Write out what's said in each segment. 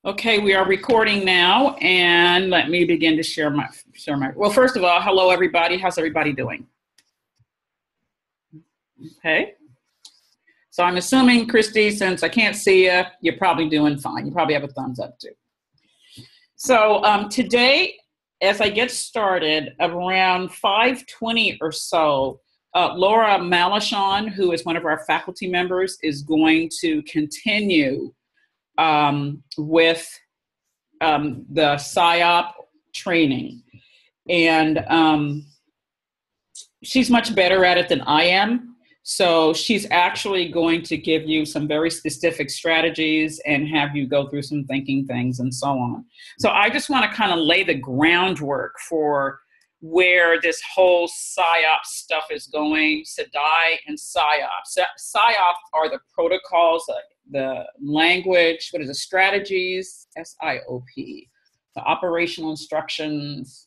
Okay, we are recording now, and let me begin to share my. Well, first of all, hello everybody. How's everybody doing? Okay. So I'm assuming, Christy, since I can't see you, you're probably doing fine. You probably have a thumbs up too. So today, as I get started, around 5:20 or so, Laura Malachon, who is one of our faculty members, is going to continue with the SIOP training. And she's much better at it than I am. So she's actually going to give you some very specific strategies and have you go through some thinking things and so on. So I just want to kind of lay the groundwork for where this whole SIOP stuff is going. SIDI and SIOP. SIOP are the protocols, the language, what is it, strategies, SIOP, the operational instructions.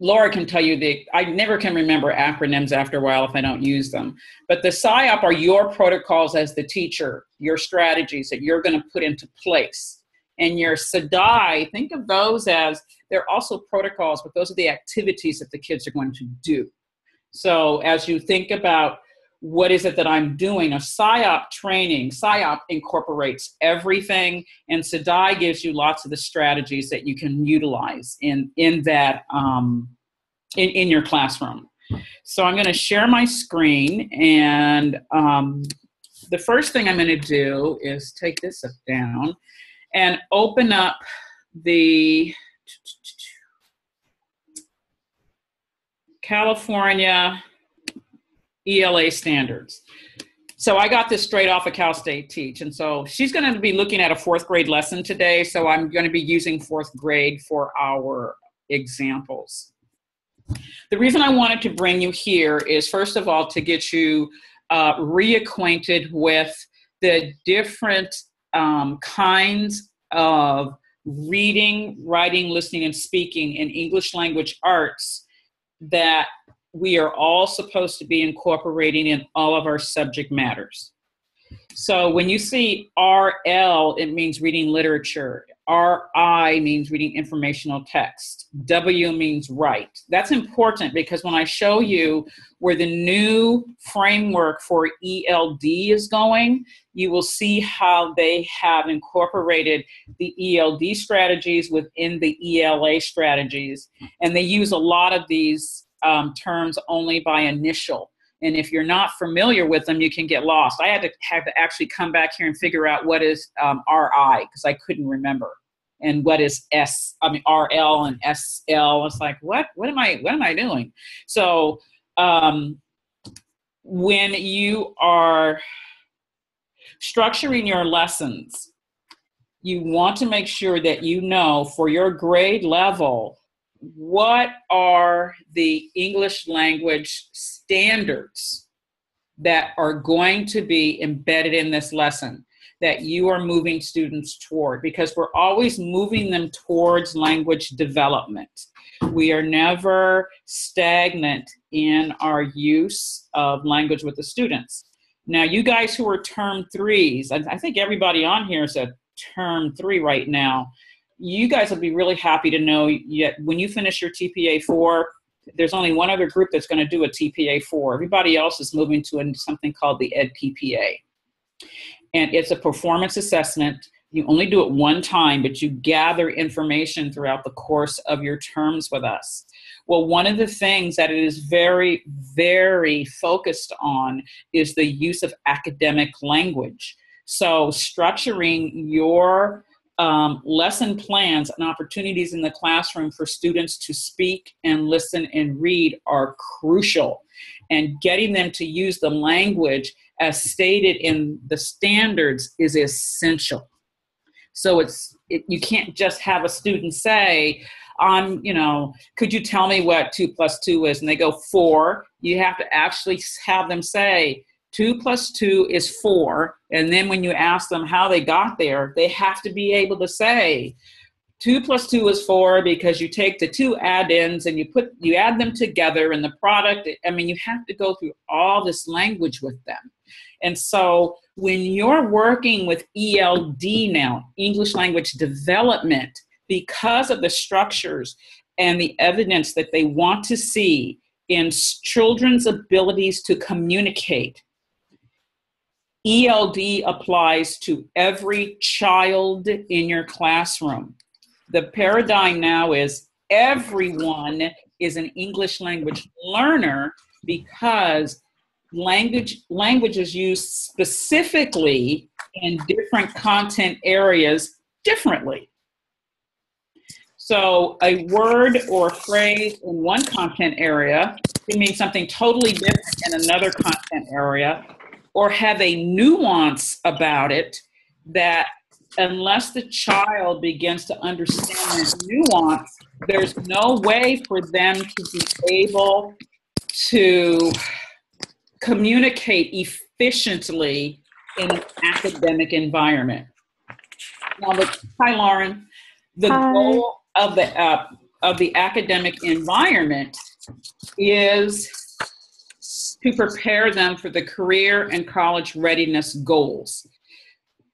Laura can tell you I never can remember acronyms after a while if I don't use them. But the SIOP are your protocols as the teacher, your strategies that you're going to put into place. And your SIDI, think of those as, they're also protocols, but those are the activities that the kids are going to do. So as you think about what is it that I'm doing, a SIOP training, SIOP incorporates everything, and SIDI gives you lots of the strategies that you can utilize in that in your classroom. So I'm going to share my screen, and the first thing I'm going to do is take this up down and open up the California ELA standards. So I got this straight off of Cal State Teach. And so she's going to be looking at a fourth grade lesson today. So I'm going to be using fourth grade for our examples. The reason I wanted to bring you here is, first of all, to get you reacquainted with the different kinds of reading, writing, listening, and speaking in English language arts that we are all supposed to be incorporating in all of our subject matters. So when you see RL, it means reading literature. RI means reading informational text. W means write. That's important because when I show you where the new framework for ELD is going, you will see how they have incorporated the ELD strategies within the ELA strategies. And they use a lot of these terms only by initial. And if you're not familiar with them, you can get lost. I had to actually come back here and figure out what is RI, because I couldn't remember. And what is RL and SL. It's like, what am I doing? So when you are structuring your lessons, you want to make sure that you know for your grade level, what are the English language standards that are going to be embedded in this lesson that you are moving students toward? Because we're always moving them towards language development. We are never stagnant in our use of language with the students. Now, you guys who are term threes, I think everybody on here is a term 3 right now. You guys will be really happy to know yet when you finish your TPA 4, there's only one other group that's going to do a TPA 4. Everybody else is moving to something called the EdPPA. And it's a performance assessment. You only do it one time, but you gather information throughout the course of your terms with us. Well, one of the things that it is very, very focused on is the use of academic language. So structuring your lesson plans and opportunities in the classroom for students to speak and listen and read are crucial. And getting them to use the language as stated in the standards is essential. So you can't just have a student say, could you tell me what 2 + 2 is? And they go 4. You have to actually have them say, 2 + 2 is 4. And then when you ask them how they got there, they have to be able to say 2 + 2 is 4 because you take the two add-ins and you add them together and the product. I mean, you have to go through all this language with them. And so when you're working with ELD now, English language development, because of the structures and the evidence that they want to see in children's abilities to communicate, ELD applies to every child in your classroom. The paradigm now is everyone is an English language learner because language is used specifically in different content areas differently. So a word or phrase in one content area can mean something totally different in another content area, or have a nuance about it that unless the child begins to understand that nuance, there's no way for them to be able to communicate efficiently in an academic environment. Now, hi, Lauren. The goal of the academic environment is to prepare them for the career and college readiness goals.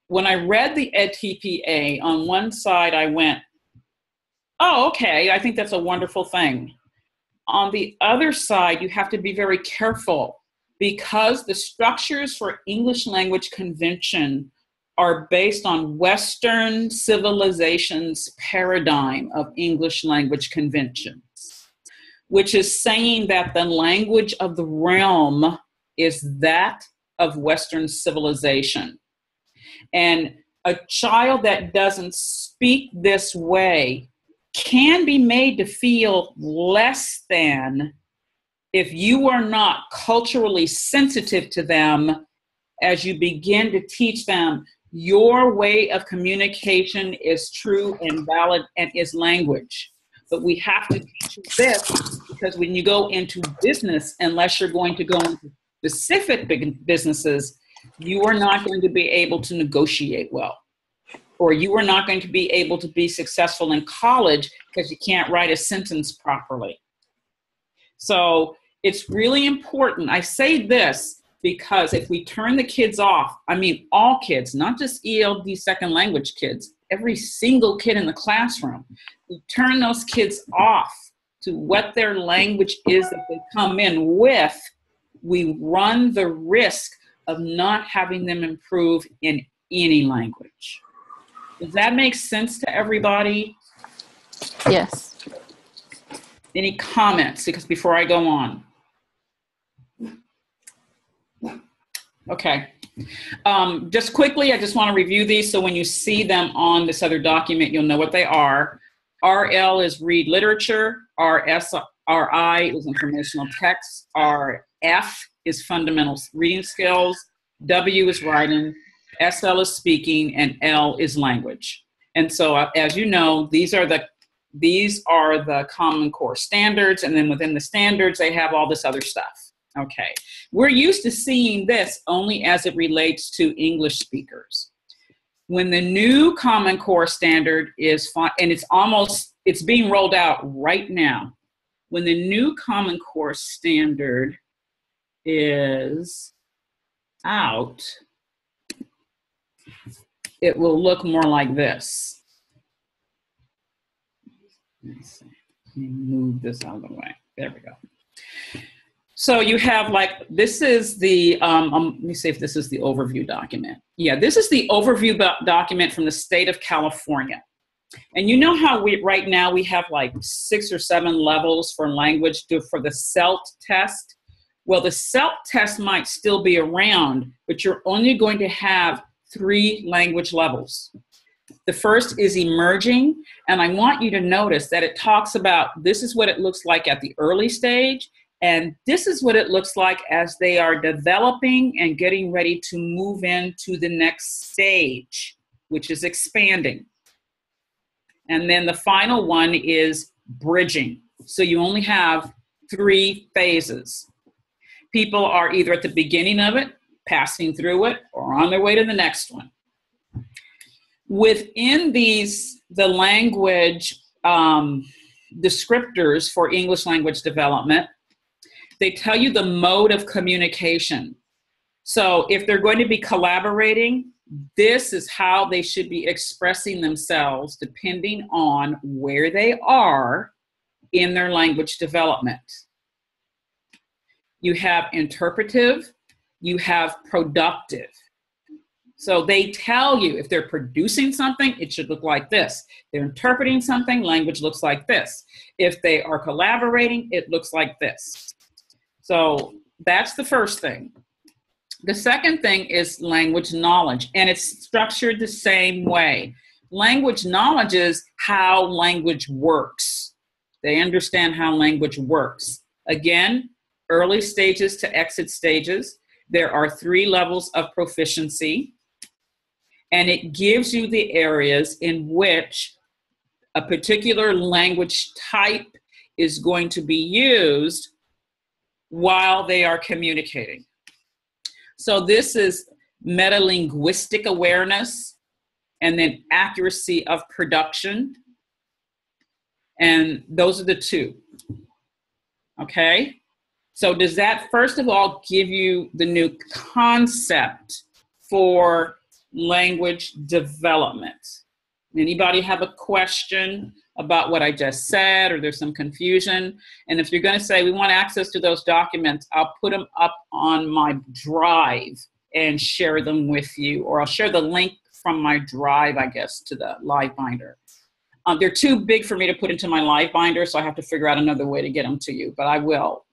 When I read the EdTPA, on one side I went, oh, okay, I think that's a wonderful thing. On the other side, you have to be very careful because the structures for English language convention are based on Western civilization's paradigm of English language conventions, which is saying that the language of the realm is that of Western civilization. And a child that doesn't speak this way can be made to feel less than if you are not culturally sensitive to them as you begin to teach them your way of communication is true and valid and is language. But we have to teach you this because when you go into business, unless you're going to go into specific businesses, you are not going to be able to negotiate well. Or you are not going to be able to be successful in college because you can't write a sentence properly. So it's really important. I say this because if we turn the kids off, I mean all kids, not just ELD second language kids, every single kid in the classroom, we turn those kids off to what their language is that they come in with, we run the risk of not having them improve in any language. Does that make sense to everybody? Yes. Any comments? Because before I go on. Okay. Just quickly, I just want to review these so when you see them on this other document, you'll know what they are. RL is read literature. RI is informational text. RF is fundamental reading skills. W is writing. SL is speaking, and L is language. And so, as you know, these are the Common Core standards, and then within the standards, they have all this other stuff. Okay, we're used to seeing this only as it relates to English speakers. When the new Common Core standard is, and it's being rolled out right now. When the new Common Core standard is out, it will look more like this. Let's see. Let me move this out of the way. There we go. So you have this is the, let me see if this is the overview document. Yeah, this is the overview document from the state of California. And you know how right now we have 6 or 7 levels for language for the CELT test? Well, the CELT test might still be around, but you're only going to have 3 language levels. The first is emerging, and I want you to notice that it talks about this is what it looks like at the early stage, and this is what it looks like as they are developing and getting ready to move into the next stage, which is expanding. And then the final one is bridging. So you only have 3 phases. People are either at the beginning of it, passing through it, or on their way to the next one. Within the language descriptors for English language development, they tell you the mode of communication. So if they're going to be collaborating, this is how they should be expressing themselves depending on where they are in their language development. You have interpretive, you have productive. So they tell you if they're producing something, it should look like this. They're interpreting something, language looks like this. If they are collaborating, it looks like this. So that's the first thing. The second thing is language knowledge, and it's structured the same way. Language knowledge is how language works. They understand how language works. Again, early stages to exit stages. There are 3 levels of proficiency, and it gives you the areas in which a particular language type is going to be used while they are communicating. So this is metalinguistic awareness, and then accuracy of production. And those are the 2. Okay? So does that, first of all, give you the new concept for language development? Anybody have a question about what I just said, or there's some confusion? And if you're going to say, we want access to those documents, I'll put them up on my drive and share them with you, or I'll share the link from my drive, I guess, to the live binder. They're too big for me to put into my live binder, so I have to figure out another way to get them to you, but I will.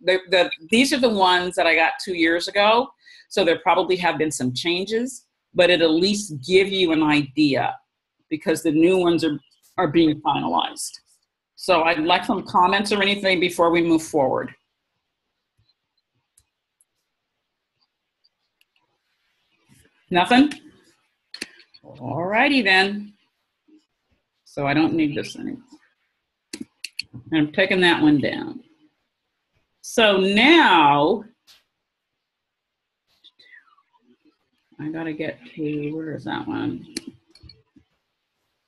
These are the ones that I got 2 years ago, so there probably have been some changes, but it'll at least give you an idea, because the new ones are being finalized. So I'd like some comments or anything before we move forward. Nothing? All righty then. So I don't need this anymore. I'm taking that one down. So now, I gotta get to, where is that one?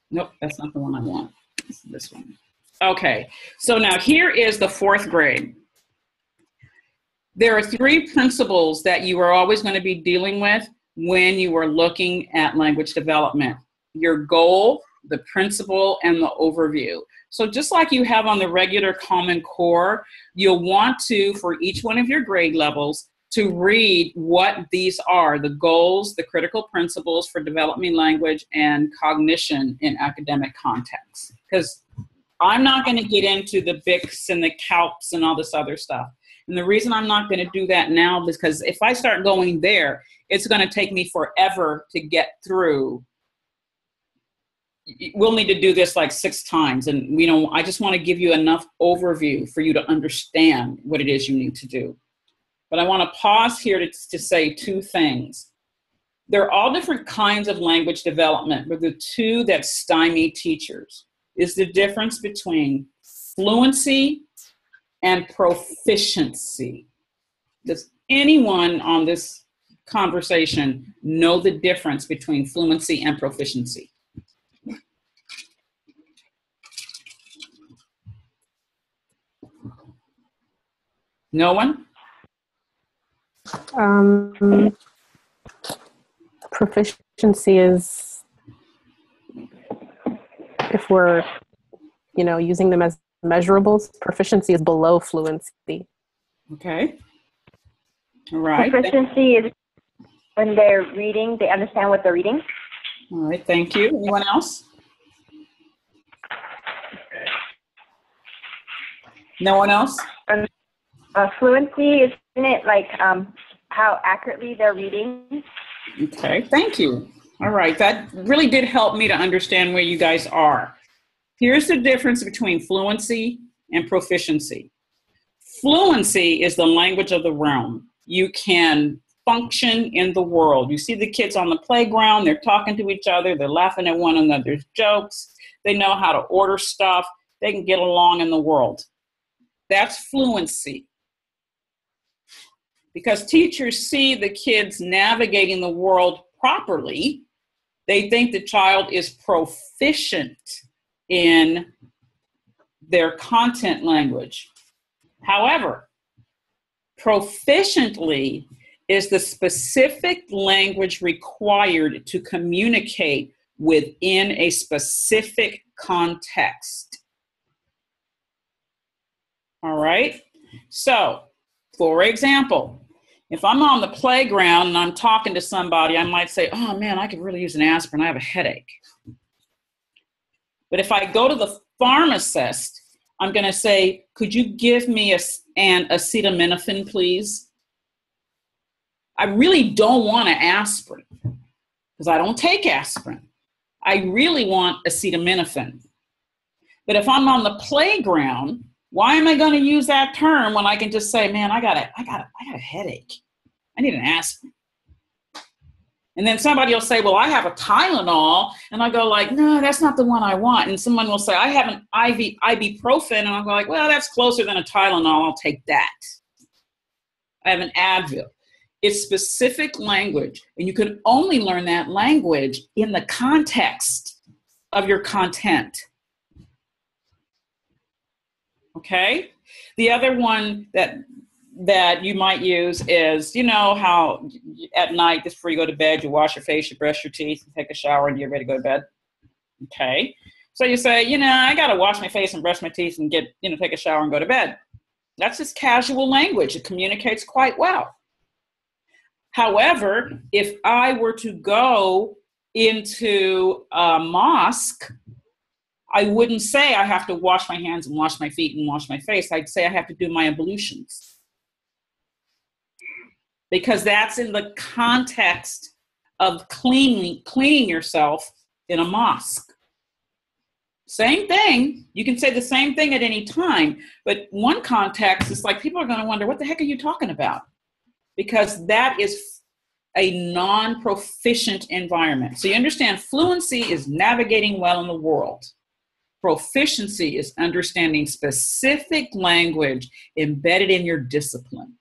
Nope, that's not the one I want. It's this one. Okay, so now here is the 4th grade. There are 3 principles that you are always going to be dealing with when you are looking at language development. Your goal, the principle, and the overview. So just like you have on the regular Common Core, you'll want to, for each one of your grade levels, to read what these are, the goals, the critical principles for developing language and cognition in academic contexts. Because I'm not going to get into the BICs and the CALPs and all this other stuff. And the reason I'm not going to do that now is because if I start going there, it's going to take me forever to get through. We'll need to do this like 6 times. And I just want to give you enough overview for you to understand what it is you need to do. But I want to pause here to say 2 things. There are all different kinds of language development, but the 2 that stymie teachers is the difference between fluency and proficiency. Does anyone on this conversation know the difference between fluency and proficiency? No one? Proficiency is if we're, using them as measurables. Proficiency is below fluency. Okay. All right. Proficiency is when they're reading, they understand what they're reading. All right. Thank you. Anyone else? No one else? Fluency, isn't it like how accurately they're reading? Okay, thank you. All right, that really did help me to understand where you guys are. Here's the difference between fluency and proficiency. Fluency is the language of the realm. You can function in the world. You see the kids on the playground, they're talking to each other, they're laughing at one another's jokes, they know how to order stuff, they can get along in the world. That's fluency. Because teachers see the kids navigating the world properly, they think the child is proficient in their content language. However, proficiently is the specific language required to communicate within a specific context. All right? So, for example, if I'm on the playground and I'm talking to somebody, I might say, oh man, I could really use an aspirin. I have a headache. But if I go to the pharmacist, I'm going to say, could you give me an acetaminophen, please? I really don't want an aspirin because I don't take aspirin. I really want acetaminophen. But if I'm on the playground, why am I going to use that term when I can just say, man, I got a headache. I need an aspirin. And then somebody will say, well, I have a Tylenol. And I go like, no, that's not the one I want. And someone will say, I have an ibuprofen. And I'll go like, well, that's closer than a Tylenol. I'll take that. I have an Advil. It's specific language. And you can only learn that language in the context of your content. Okay? The other one that you might use is, you know how at night, just before you go to bed, you wash your face, you brush your teeth, you take a shower, and you're ready to go to bed. Okay. So you say, I got to wash my face and brush my teeth and take a shower and go to bed. That's just casual language. It communicates quite well. However, if I were to go into a mosque, I wouldn't say I have to wash my hands and wash my feet and wash my face. I'd say I have to do my ablutions. Because that's in the context of cleaning yourself in a mosque. Same thing. You can say the same thing at any time. But one context is like people are going to wonder, what the heck are you talking about? Because that is a non-proficient environment. So you understand fluency is navigating well in the world. Proficiency is understanding specific language embedded in your discipline.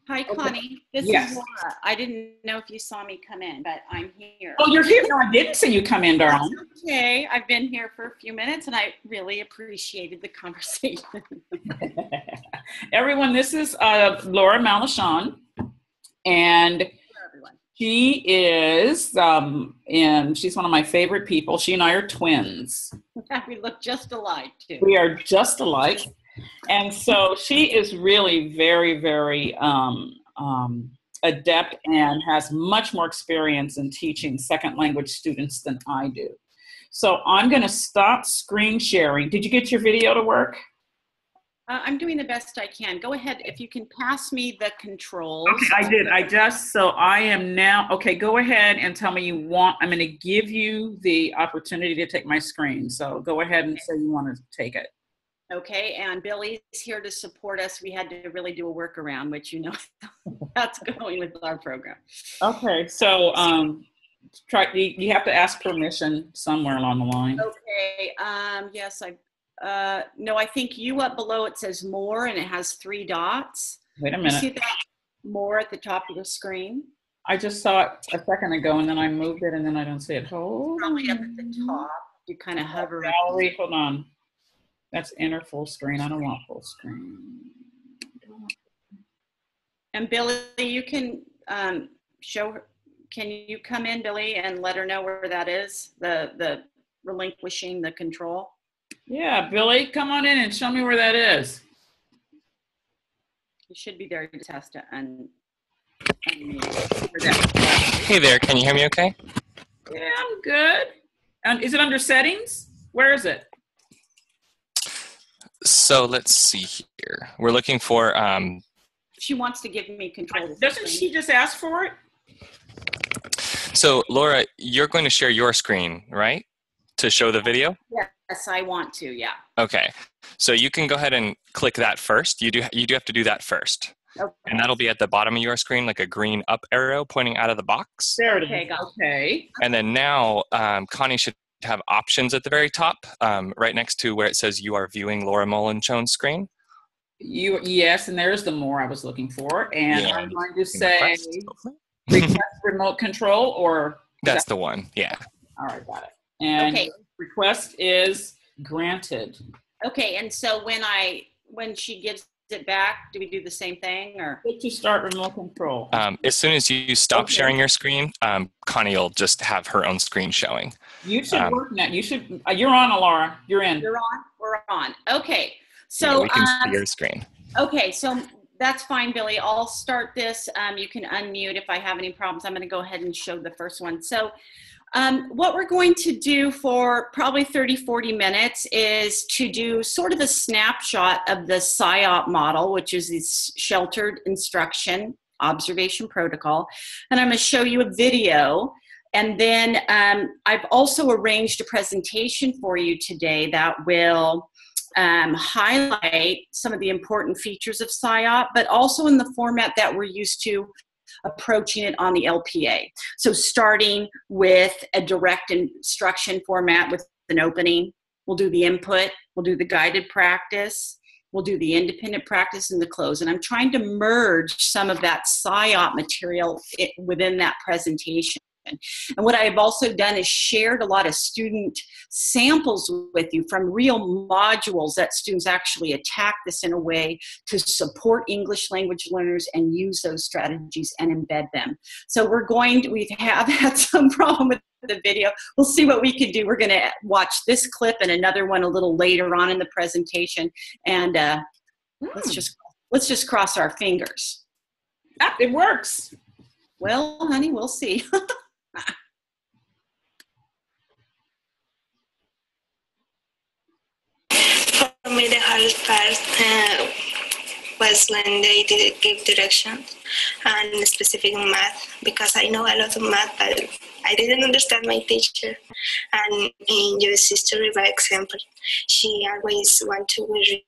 Hi, Connie. This is Laura. I didn't know if you saw me come in, but I'm here. Oh, you're here? No, I didn't see you come in, darling. That's okay. I've been here for a few minutes, and I really appreciated the conversation. Everyone, this is Laura Malachon, and she is, and she's one of my favorite people. She and I are twins. We look just alike, too. We are just alike. And so she is really very, very adept and has much more experience in teaching second language students than I do. So I'm going to stop screen sharing. Did you get your video to work? I'm doing the best I can. Go ahead. If you can pass me the controls. Okay, I did. So I am now, okay, go ahead and tell me I'm going to give you the opportunity to take my screen. So go ahead and say you want to take it. Okay, and Billy's here to support us. We had to really do a workaround, which that's going with our program. Okay, so you have to ask permission somewhere along the line. Okay, yes, no, I think up below it says more and it has 3 dots. Wait a minute. You see that more at the top of the screen? I just saw it a second ago and then I moved it and then I don't see it. Probably up at the top. You kind of hover. Valerie, hold on. That's enter full screen. I don't want full screen. And Billy, you can show her. Can you come in, Billy, and let her know where that is? The relinquishing the control. Yeah, Billy, come on in and show me where that is. You should be there to test it and. Hey there, can you hear me okay? Yeah, I'm good. And is it under settings? Where is it? So let's see here. We're looking for. She wants to give me control. Doesn't she just ask for it? So Laura, you're going to share your screen, right? To show the video? Yes, I want to, yeah. Okay. So you can go ahead and click that first. You do have to do that first. Okay. And that'll be at the bottom of your screen, like a green up arrow pointing out of the box. There it is. Okay, Okay. And then now Connie should have options at the very top, right next to where it says you are viewing Laura Mullenchone's screen. Yes, and there's the more I was looking for. And Yeah. I'm going to say request remote control or That's the one, yeah. All right, got it. And Okay. request is granted. Okay, and so when she gives it back? Do we do the same thing or? Click to start remote control. As soon as you stop Okay. sharing your screen, Connie will just have her own screen showing. You should work now. You should. You're on, Laura. You're in. You're on. We're on. Okay. So yeah, we can see your screen. Okay, so that's fine, Billy. I'll start this. You can unmute if I have any problems. I'm going to go ahead and show the first one. So what we're going to do for probably 30, 40 minutes is to do sort of a snapshot of the SIOP model, which is this sheltered instruction observation protocol. And I'm going to show you a video. And then I've also arranged a presentation for you today that will highlight some of the important features of SIOP, but also in the format that we're used to approaching it on the LPA. So starting with a direct instruction format with an opening, we'll do the input, we'll do the guided practice, we'll do the independent practice and the close. And I'm trying to merge some of that SIOP material within that presentation. And what I've also done is shared a lot of student samples with you from real modules that students actually attack this in a way to support English language learners and use those strategies and embed them. So we have had some problem with the video. We'll see what we can do. We're going to watch this clip and another one a little later on in the presentation. And let's just cross our fingers. It works. Well, honey, we'll see. For me, the hardest part was when they did give directions and specific math, because I know a lot of math, but I didn't understand my teacher. And in US history, by example, she always wanted to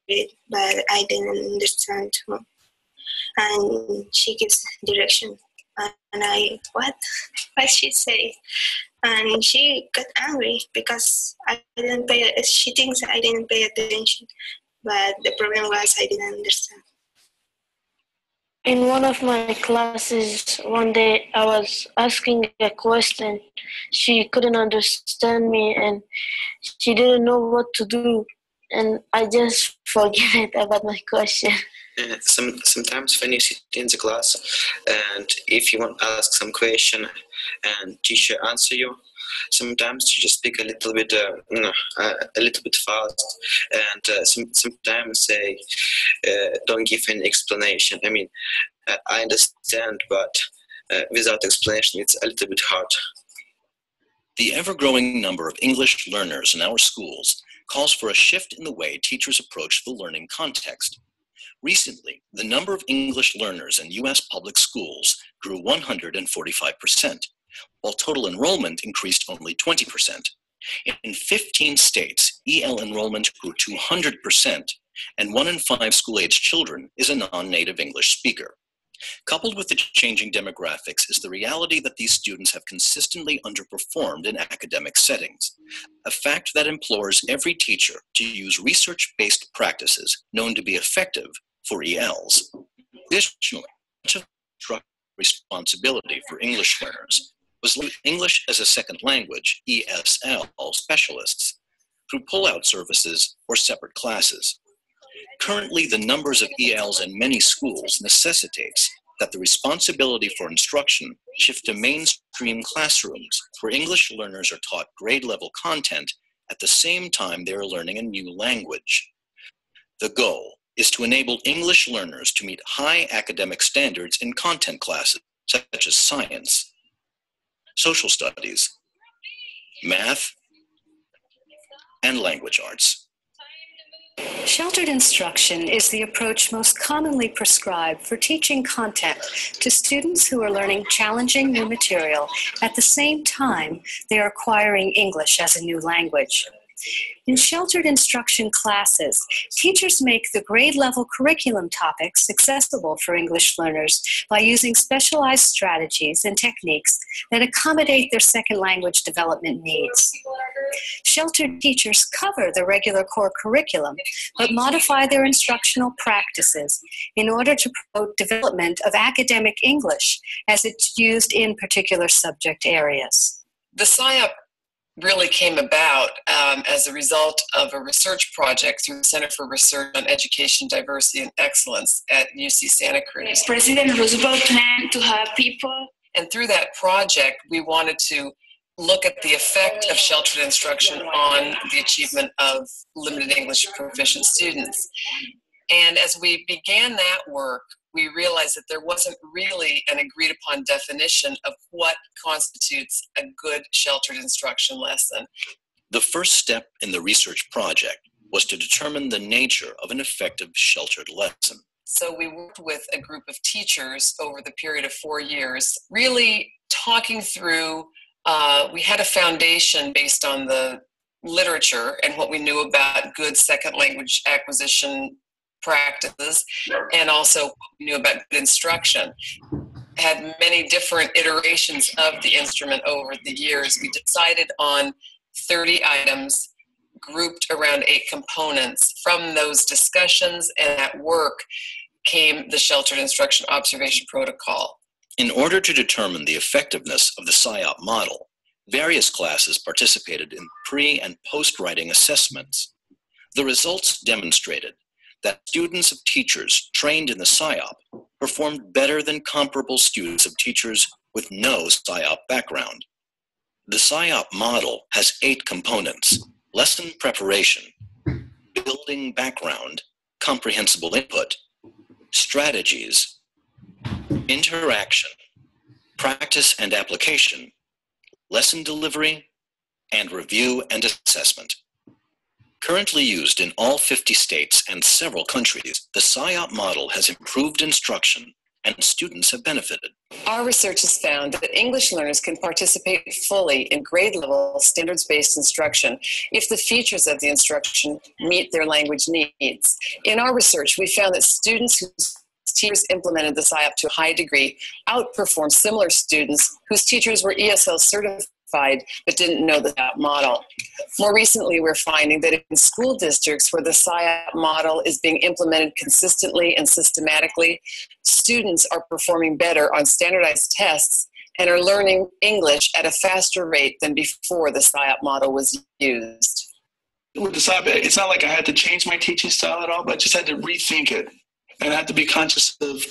read, but I didn't understand too. And she gives direction. And I, what she say? And she got angry because she thinks I didn't pay attention. But the problem was I didn't understand. In one of my classes, one day I was asking a question. She couldn't understand me and she didn't know what to do. And I just forget about my question. Sometimes when you sit in the class and if you want to ask some question and teacher answer you, sometimes you just speak a little bit fast, and sometimes say don't give any explanation. I mean, I understand, but without explanation it's a little bit hard. The ever-growing number of English learners in our schools calls for a shift in the way teachers approach the learning context. Recently, the number of English learners in U.S. public schools grew 145%, while total enrollment increased only 20%. In 15 states, EL enrollment grew 200%, and 1 in 5 school-aged children is a non-native English speaker. Coupled with the changing demographics is the reality that these students have consistently underperformed in academic settings, a fact that implores every teacher to use research-based practices known to be effective for ELs. Additionally, much of the responsibility for English learners was English as a second language, ESL, specialists through pull-out services or separate classes. Currently, the numbers of ELs in many schools necessitates that the responsibility for instruction shift to mainstream classrooms where English learners are taught grade-level content at the same time they are learning a new language. The goal is to enable English learners to meet high academic standards in content classes such as science, social studies, math, and language arts. Sheltered instruction is the approach most commonly prescribed for teaching content to students who are learning challenging new material at the same time they are acquiring English as a new language. In sheltered instruction classes, teachers make the grade-level curriculum topics accessible for English learners by using specialized strategies and techniques that accommodate their second language development needs. Sheltered teachers cover the regular core curriculum, but modify their instructional practices in order to promote development of academic English as it's used in particular subject areas. The SIOP really came about as a result of a research project through the Center for Research on Education, Diversity, and Excellence at UC Santa Cruz. President Roosevelt planned to have people. And through that project, we wanted to look at the effect of sheltered instruction on the achievement of limited English proficient students. And as we began that work, we realized that there wasn't really an agreed upon definition of what constitutes a good sheltered instruction lesson. The first step in the research project was to determine the nature of an effective sheltered lesson. So we worked with a group of teachers over the period of 4 years, really talking through, we had a foundation based on the literature and what we knew about good second language acquisition practices, and also what we knew about good instruction. Had many different iterations of the instrument over the years. We decided on 30 items grouped around 8 components. From those discussions and that work came the Sheltered Instruction Observation Protocol. In order to determine the effectiveness of the SIOP model, various classes participated in pre- and post-writing assessments. The results demonstrated that students of teachers trained in the SIOP performed better than comparable students of teachers with no SIOP background. The SIOP model has 8 components: lesson preparation, building background, comprehensible input, strategies, interaction, practice and application, lesson delivery, and review and assessment. Currently used in all 50 states and several countries, the SIOP model has improved instruction and students have benefited. Our research has found that English learners can participate fully in grade-level standards-based instruction if the features of the instruction meet their language needs. In our research, we found that students whose teachers implemented the SIOP to a high degree outperformed similar students whose teachers were ESL certified but didn't know the SIOP model. More recently, we're finding that in school districts where the SIOP model is being implemented consistently and systematically, students are performing better on standardized tests and are learning English at a faster rate than before the SIOP model was used. With the SIOP, it's not like I had to change my teaching style at all, but I just had to rethink it. And I have to be conscious of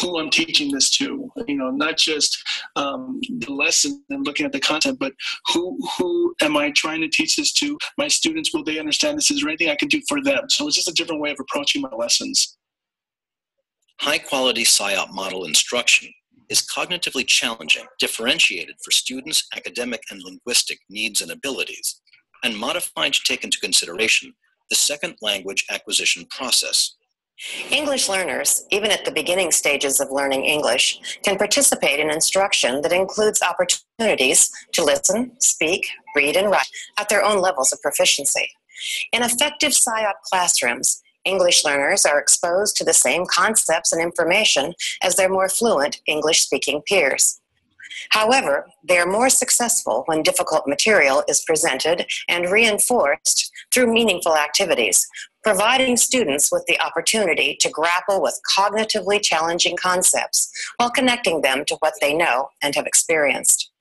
who I'm teaching this to, not just the lesson and looking at the content, but who am I trying to teach this to? My students, will they understand this? Is there anything I can do for them? So it's just a different way of approaching my lessons. High-quality SIOP model instruction is cognitively challenging, differentiated for students' academic and linguistic needs and abilities, and modified to take into consideration the second language acquisition process. English learners, even at the beginning stages of learning English, can participate in instruction that includes opportunities to listen, speak, read, and write at their own levels of proficiency. In effective SIOP classrooms, English learners are exposed to the same concepts and information as their more fluent English-speaking peers. However, they are more successful when difficult material is presented and reinforced through meaningful activities, providing students with the opportunity to grapple with cognitively challenging concepts while connecting them to what they know and have experienced.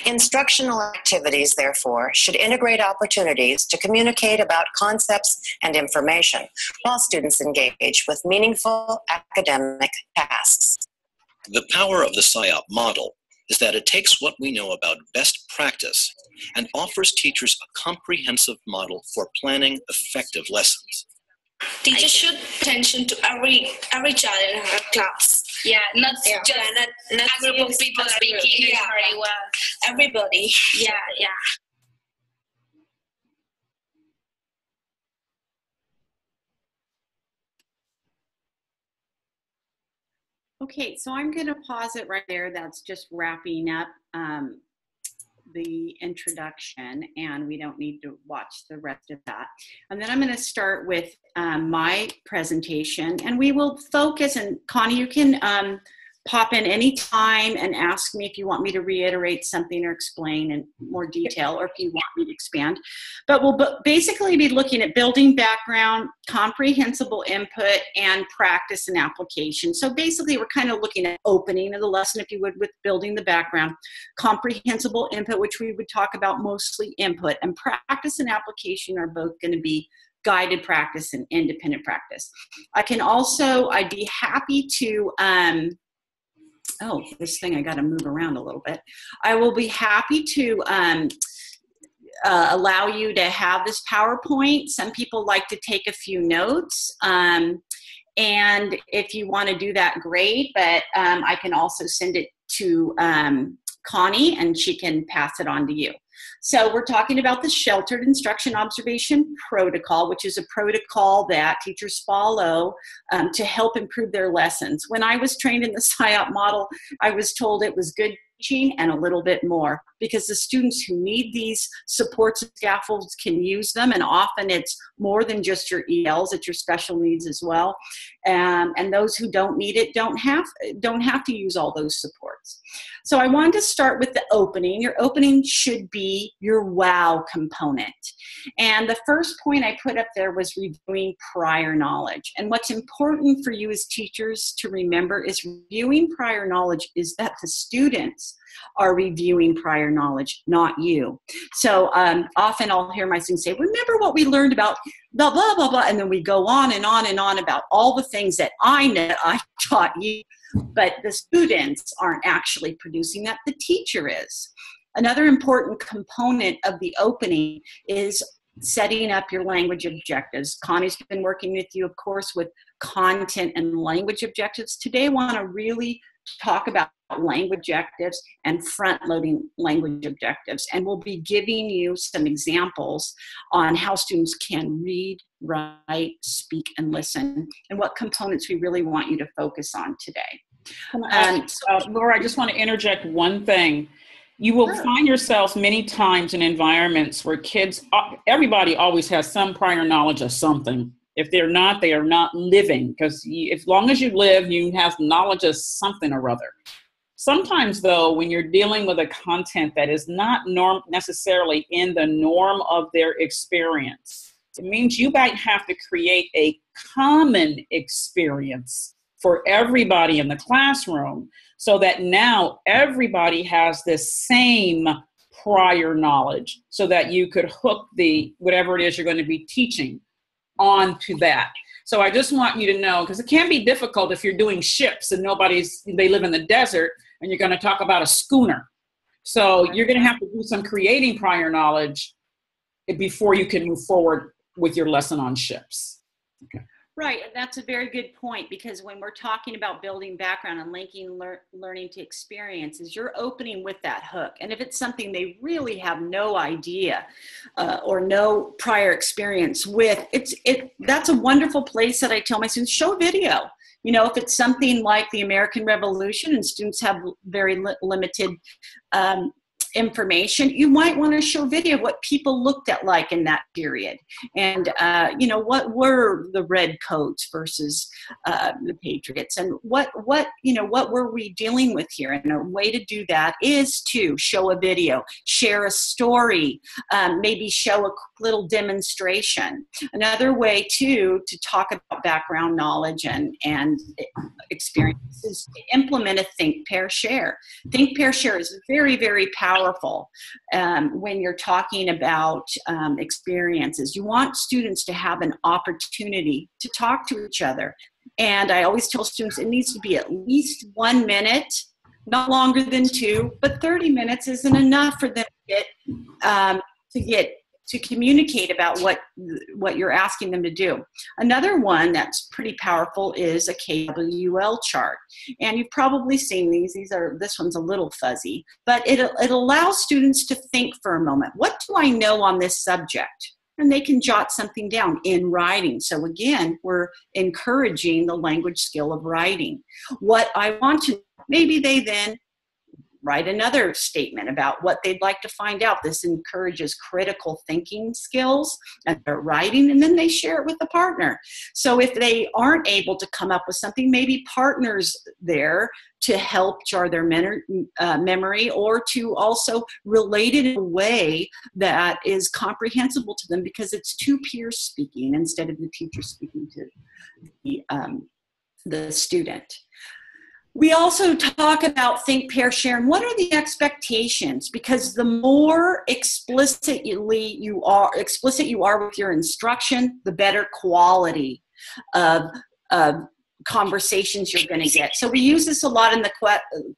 Instructional activities, therefore, should integrate opportunities to communicate about concepts and information while students engage with meaningful academic tasks. The power of the SIOP model is that it takes what we know about best practice and offers teachers a comprehensive model for planning effective lessons. Teachers should pay attention to every child in her class. Yeah, not just not a group of people speaking very well. Everybody. Yeah. Okay, so I'm going to pause it right there. That's just wrapping up the introduction, and we don't need to watch the rest of that. And then I'm going to start with my presentation, and we will focus, and Connie, you can pop in anytime and ask me if you want me to reiterate something or explain in more detail, or if you want me to expand. But we'll basically be looking at building background, comprehensible input, and practice and application. So basically, we're kind of looking at opening of the lesson, if you would, with building the background, comprehensible input, which we would talk about mostly input, and practice and application are both going to be guided practice and independent practice. I'd be happy to, this thing I got to move around a little bit. I will be happy to allow you to have this PowerPoint. Some people like to take a few notes. And if you want to do that, great. But I can also send it to Connie, and she can pass it on to you. So we're talking about the Sheltered Instruction Observation Protocol, which is a protocol that teachers follow to help improve their lessons. When I was trained in the SIOP model, I was told it was good teaching and a little bit more, because the students who need these supports and scaffolds can use them, and often it's more than just your ELs, it's your special needs as well. And those who don't need it don't have to use all those supports. So I wanted to start with the opening. Your opening should be your wow component. And the first point I put up there was reviewing prior knowledge. And what's important for you as teachers to remember is reviewing prior knowledge is that the students are reviewing prior knowledge, not you. So often I'll hear my students say, remember what we learned about blah, blah, blah, blah. And then we go on and on and on about all the things that I know I taught you. But the students aren't actually producing that, the teacher is. Another important component of the opening is setting up your language objectives. Connie's been working with you, of course, with content and language objectives. Today I want to really talk about language objectives and front-loading language objectives. And we'll be giving you some examples on how students can read, write, speak, and listen, and what components we really want you to focus on today. Laura, I just want to interject one thing. You will find yourself many times in environments where everybody always has some prior knowledge of something. If they're not, they are not living, because as long as you live, you have knowledge of something or other. Sometimes, though, when you're dealing with a content that is not necessarily in the norm of their experience, it means you might have to create a common experience for everybody in the classroom, so that now everybody has the same prior knowledge, so that you could hook whatever it is you're going to be teaching onto that. So I just want you to know, because it can be difficult if you're doing ships and they live in the desert and you're going to talk about a schooner. So you're going to have to do some creating prior knowledge before you can move forward with your lesson on ships. Okay. Right, and that's a very good point, because when we're talking about building background and linking learning to experiences, you're opening with that hook. And if it's something they really have no idea or no prior experience with, that's a wonderful place that I tell my students, show a video. You know, if it's something like the American Revolution and students have very limited information, you might want to show video of what people looked at like in that period, and what were the red coats versus the Patriots, and what were we dealing with here. And a way to do that is to show a video, share a story, maybe show a little demonstration. Another way to talk about background knowledge and experiences is to implement a think, pair, share. Think, pair, share is very, very powerful when you're talking about experiences. You want students to have an opportunity to talk to each other. And I always tell students it needs to be at least 1 minute, not longer than 2, but 30 minutes isn't enough for them to communicate about what you're asking them to do. Another one that's pretty powerful is a KWL chart. And you've probably seen these. This one's a little fuzzy, but it allows students to think for a moment. What do I know on this subject? And they can jot something down in writing. So again, we're encouraging the language skill of writing. What I want to, maybe they then write another statement about what they'd like to find out. This encourages critical thinking skills and their writing, and then they share it with the partner. So if they aren't able to come up with something, maybe partners there to help jar their memory, or to also relate it in a way that is comprehensible to them, because it's two peers speaking instead of the teacher speaking to the student. We also talk about think, pair, share, and what are the expectations? Because the more explicit you are with your instruction, the better quality of conversations you're going to get. So we use this a lot in the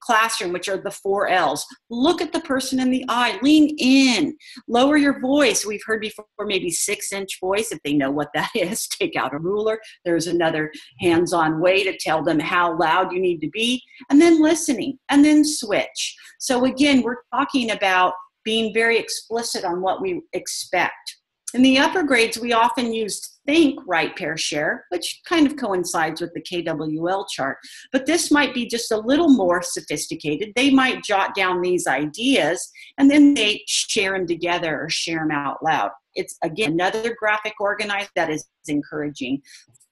classroom, which are the 4 L's. Look at the person in the eye, lean in, lower your voice. We've heard before, maybe 6-inch voice, if they know what that is. Take out a ruler. There's another hands-on way to tell them how loud you need to be, and then listening, and then switch. So again, we're talking about being very explicit on what we expect. In the upper grades, we often use think, write, pair, share, which kind of coincides with the KWL chart. But this might be just a little more sophisticated. They might jot down these ideas, and then they share them together or share them out loud. It's, again, another graphic organizer that is encouraging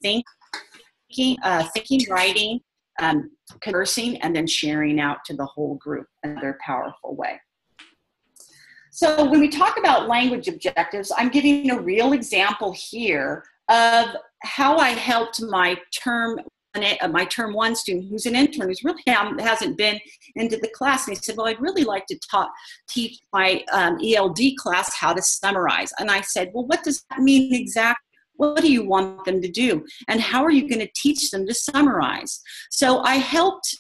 thinking, writing, conversing, and then sharing out to the whole group, another powerful way. So when we talk about language objectives, I'm giving a real example here of how I helped my term 1 student, who's an intern, who's really hasn't been into the class. And he said, well, I'd really like to teach my ELD class how to summarize. And I said, well, what does that mean exactly? What do you want them to do? And how are you going to teach them to summarize? So I helped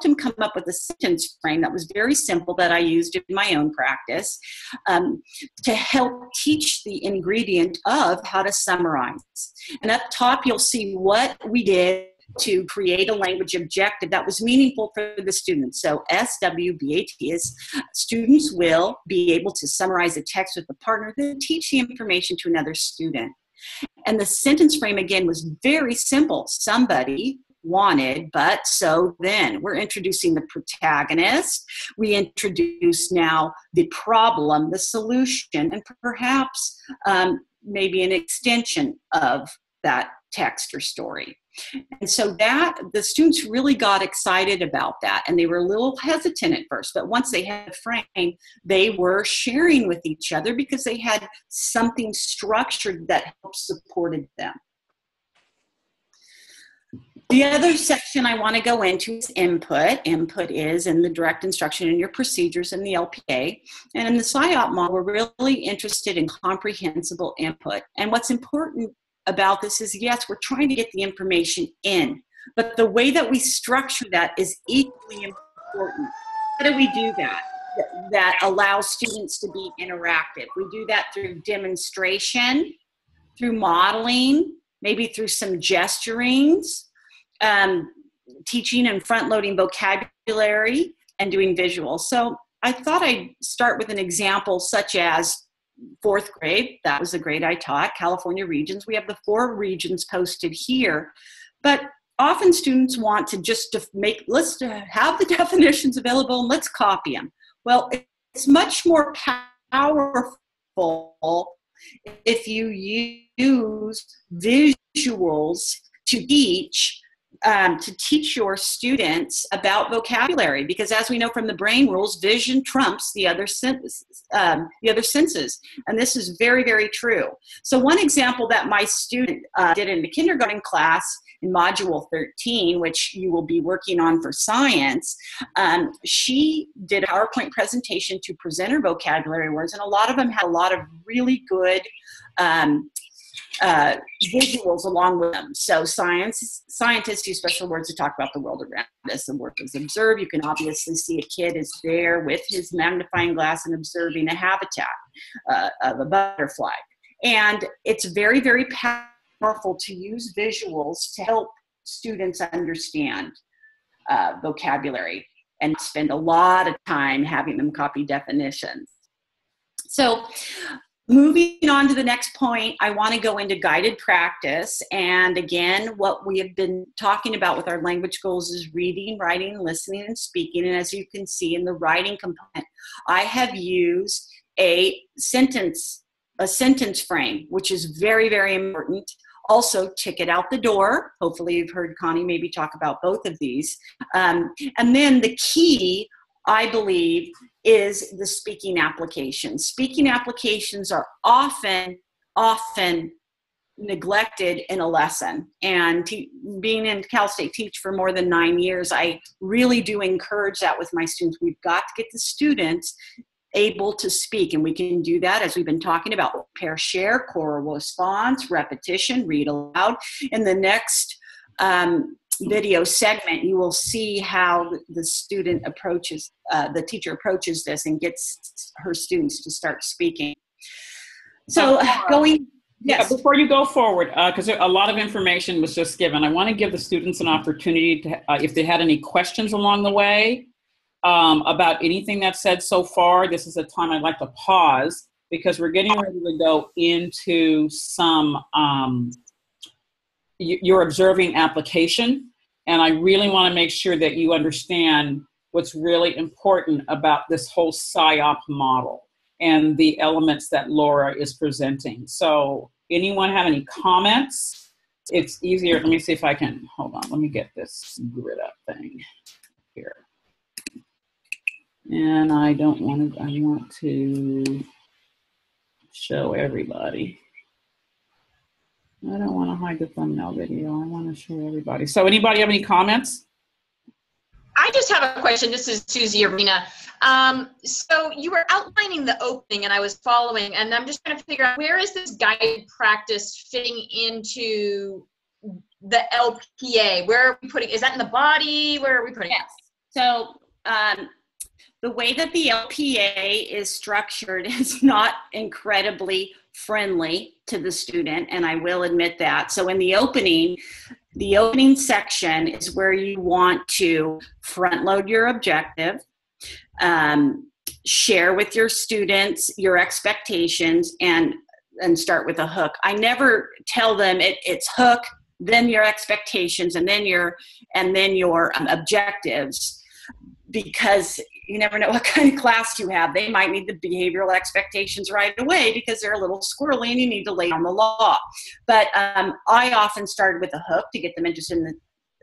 him come up with a sentence frame that was very simple that I used in my own practice to help teach the ingredient of how to summarize. And up top, you'll see what we did to create a language objective that was meaningful for the students. So SWBAT is students will be able to summarize a text with a partner, then teach the information to another student. And the sentence frame, again, was very simple. Somebody wanted, but so then. We're introducing the protagonist. We introduce now the problem, the solution, and perhaps maybe an extension of that text or story. And so that the students really got excited about that, and they were a little hesitant at first, but once they had a frame, they were sharing with each other because they had something structured that helped supported them. The other section I want to go into is input. Input is in the direct instruction in your procedures in the LPA. And in the SIOP model, we're really interested in comprehensible input. And what's important about this is, yes, we're trying to get the information in, but the way that we structure that is equally important. How do we do that? That allows students to be interactive. We do that through demonstration, through modeling, maybe through some gesturings, teaching and front-loading vocabulary, and doing visuals. So I thought I'd start with an example such as 4th grade. That was the grade I taught, California regions. We have the 4 regions posted here, but often students want to just let's have the definitions available and let's copy them. Well, it's much more powerful if you use visuals to teach your students about vocabulary, because as we know from the brain rules, vision trumps the other senses, and this is very, very true. So one example that my student did in the kindergarten class in Module 13, which you will be working on for science, she did a PowerPoint presentation to present her vocabulary words, and a lot of them had a lot of really good visuals along with them. So scientists use special words to talk about the world around us. The word is observe. You can obviously see a kid is there with his magnifying glass and observing a habitat of a butterfly. And it's very, very powerful to use visuals to help students understand vocabulary and spend a lot of time having them copy definitions. So Moving on to the next point, I want to go into guided practice. And again, what we have been talking about with our language goals is reading, writing, listening, and speaking. And as you can see in the writing component, I have used a sentence frame, which is very, very important. Also, ticket out the door. Hopefully you've heard Connie maybe talk about both of these. And then the key, I believe, is the speaking applications. Speaking applications are often neglected in a lesson. And being in Cal State Teach for more than 9 years, I really do encourage that with my students. We've got to get the students able to speak, and we can do that as we've been talking about: pair, share, choral response, repetition, read aloud. In the next video segment, you will see how the student approaches, the teacher approaches this and gets her students to start speaking. So going, yes. Yeah, before you go forward, because a lot of information was just given, I want to give the students an opportunity to, if they had any questions along the way about anything that's said so far, this is a time I'd like to pause, because we're getting ready to go into some your observing application. And I really want to make sure that you understand what's really important about this whole SIOP model and the elements that Laura is presenting. So anyone have any comments? It's easier. Let me see if I can, hold on. Let me get this grid up thing here. And I don't want to, I want to show everybody. I don't want to hide the thumbnail video. I want to show everybody. So anybody have any comments? I just have a question. This is Susie Arena. So you were outlining the opening and I was following, and I'm just trying to figure out, where is this guided practice fitting into the LPA? Where are we putting, is that in the body? Where are we putting it? So the way that the LPA is structured is not incredibly friendly to the student, and I will admit that. So in the opening section is where you want to front load your objective, share with your students your expectations, and start with a hook. I never tell them it's hook, then your expectations, and then your objectives, because you never know what kind of class you have. They might need the behavioral expectations right away because they're a little squirrely and you need to lay down the law. But I often started with a hook to get them interested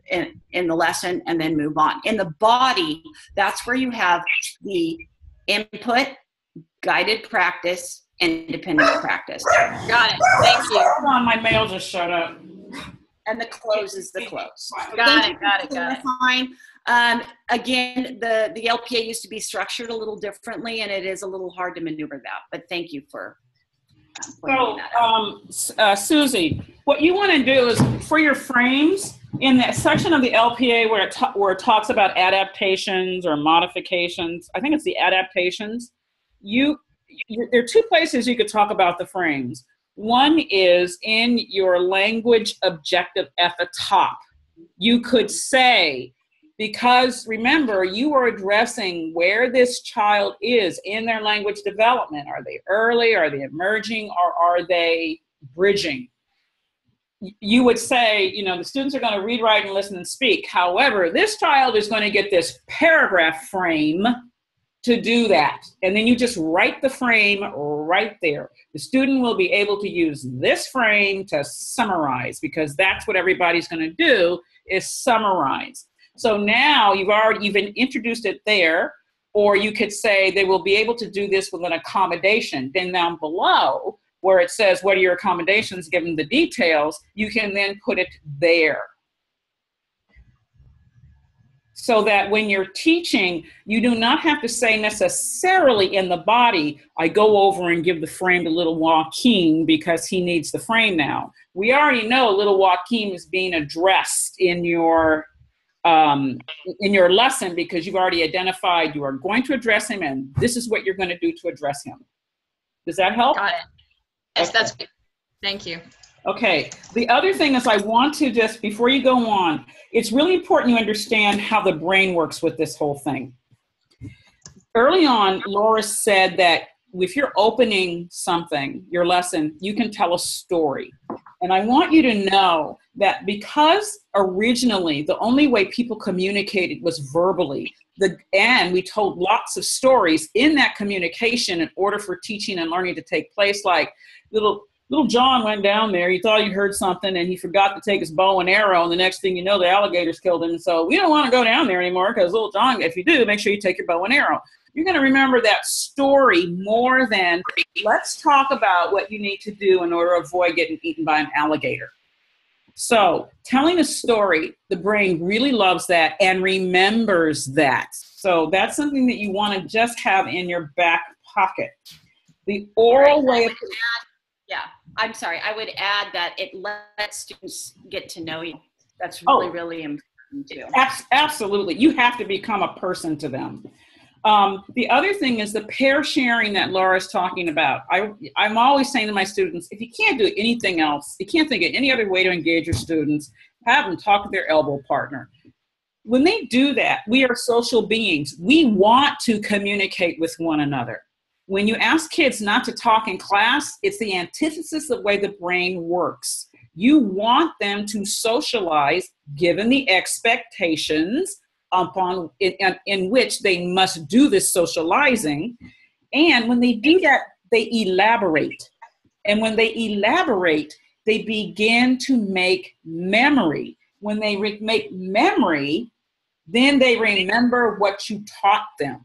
in the lesson and then move on. In the body, that's where you have the input, guided practice, and independent practice. Got it. Thank you. Hold on, my mail just shut up. And the close is the close. Got it. Fine. Again, the LPA used to be structured a little differently, and it is a little hard to maneuver that, but thank you for pointing that out. Susie, what you want to do is, for your frames, in that section of the LPA where it talks about adaptations or modifications, I think it's the adaptations, there are two places you could talk about the frames. One is in your language objective at the top. You could say, because remember, you are addressing where this child is in their language development. Are they early? Are they emerging? Or are they bridging? You would say, the students are going to read, write, and listen and speak. However, this child is going to get this paragraph frame to do that. And then you just write the frame right there. The student will be able to use this frame to summarize, because that's what everybody's going to do, is summarize. So now you've even introduced it there, or you could say they will be able to do this with an accommodation. Then down below, where it says what are your accommodations, given the details, you can then put it there. So that when you're teaching, you do not have to say necessarily in the body, I go over and give the frame to little Joaquin because he needs the frame now. We already know little Joaquin is being addressed in your lesson, because you've already identified you are going to address him and this is what you're going to do to address him. Does that help? Got it. Yes, okay. That's good. Thank you. Okay. The other thing is, I want to just, before you go on, it's really important you understand how the brain works with this whole thing. Early on, Laura said that if you're opening something, your lesson, you can tell a story. And I want you to know that because originally the only way people communicated was verbally, and we told lots of stories in that communication in order for teaching and learning to take place, like little John went down there, he thought he heard something, and he forgot to take his bow and arrow, and the next thing you know, the alligators killed him. And so we don't want to go down there anymore because little John, if you do, make sure you take your bow and arrow. You're going to remember that story more than let's talk about what you need to do in order to avoid getting eaten by an alligator. So telling a story, the brain really loves that and remembers that. So that's something that you want to just have in your back pocket. The oral way of... Yeah, I'm sorry. I would add that it lets students get to know you. That's really, really important too. Absolutely. You have to become a person to them. The other thing is the pair sharing that Laura's talking about. I'm always saying to my students, if you can't do anything else, you can't think of any other way to engage your students, have them talk to their elbow partner. When they do that, we are social beings. We want to communicate with one another. When you ask kids not to talk in class, it's the antithesis of the way the brain works. You want them to socialize given the expectations in which they must do this socializing. And when they do that, they elaborate. And when they elaborate, they begin to make memory. When they make memory, then they remember what you taught them.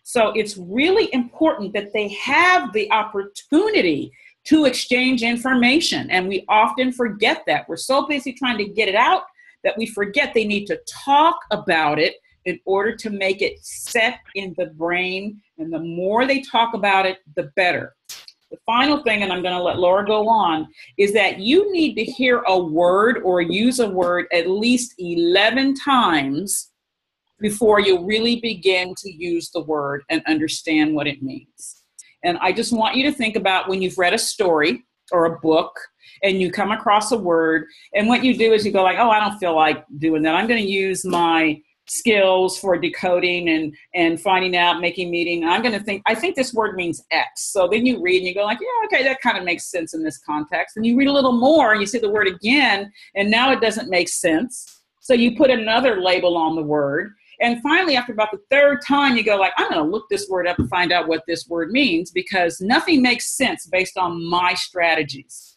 So it's really important that they have the opportunity to exchange information. And we often forget that. We're so busy trying to get it out that we forget they need to talk about it in order to make it set in the brain. And the more they talk about it, the better. The final thing, and I'm going to let Laura go on, is that you need to hear a word or use a word at least 11 times before you really begin to use the word and understand what it means. And I just want you to think about when you've read a story or a book and you come across a word, and what you do is you go like, oh, I don't feel like doing that. I'm going to use my skills for decoding and finding out, making meaning. I'm going to think, I think this word means X. So then you read and you go like, yeah, okay, that kind of makes sense in this context. And you read a little more and you see the word again, and now it doesn't make sense. So you put another label on the word. And finally, after about the third time, you go like, I'm going to look this word up and find out what this word means, because nothing makes sense based on my strategies.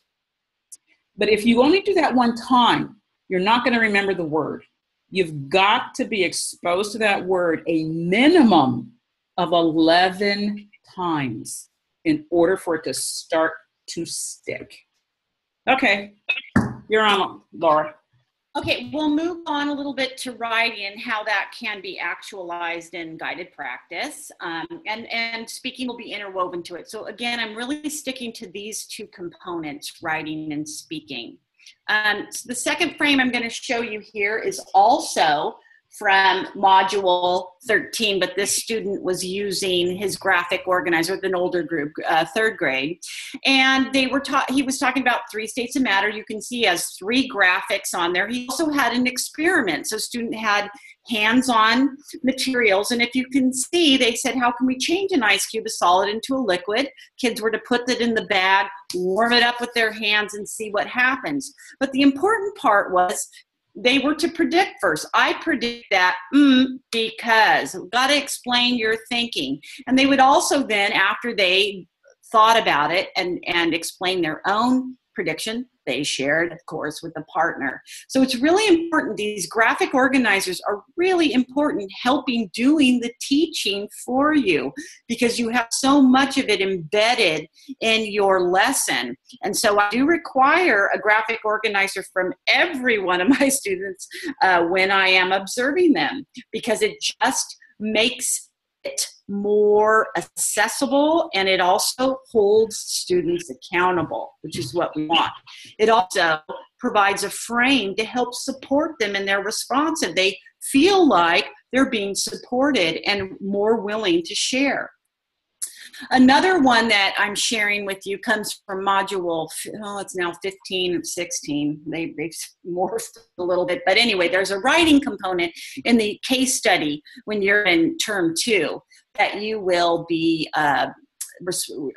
But if you only do that one time, you're not going to remember the word. You've got to be exposed to that word a minimum of 11 times in order for it to start to stick. Okay, you're on, Laura. Okay, we'll move on a little bit to writing and how that can be actualized in guided practice. And speaking will be interwoven to it. So again, I'm really sticking to these two components, writing and speaking. So the second frame I'm going to show you here is also from module 13, but this student was using his graphic organizer with an older group, third grade. And he was talking about 3 states of matter. You can see he has 3 graphics on there. He also had an experiment. So student had hands-on materials. And if you can see, they said, how can we change an ice cube, a solid, into a liquid? Kids were to put it in the bag, warm it up with their hands, and see what happens. But the important part was they were to predict first. I predict that because. Got to explain your thinking. And they would also then, after they thought about it and explained their own prediction, they shared, of course, with the partner. So it's really important. These graphic organizers are really important, helping doing the teaching for you, because you have so much of it embedded in your lesson. And so I do require a graphic organizer from every one of my students when I am observing them, because it just makes it more accessible, and it also holds students accountable, which is what we want. It also provides a frame to help support them in their response, and they feel like they're being supported and more willing to share. Another one that I'm sharing with you comes from module, it's now 15 and 16. They've morphed a little bit. But anyway, there's a writing component in the case study when you're in term 2 that you will be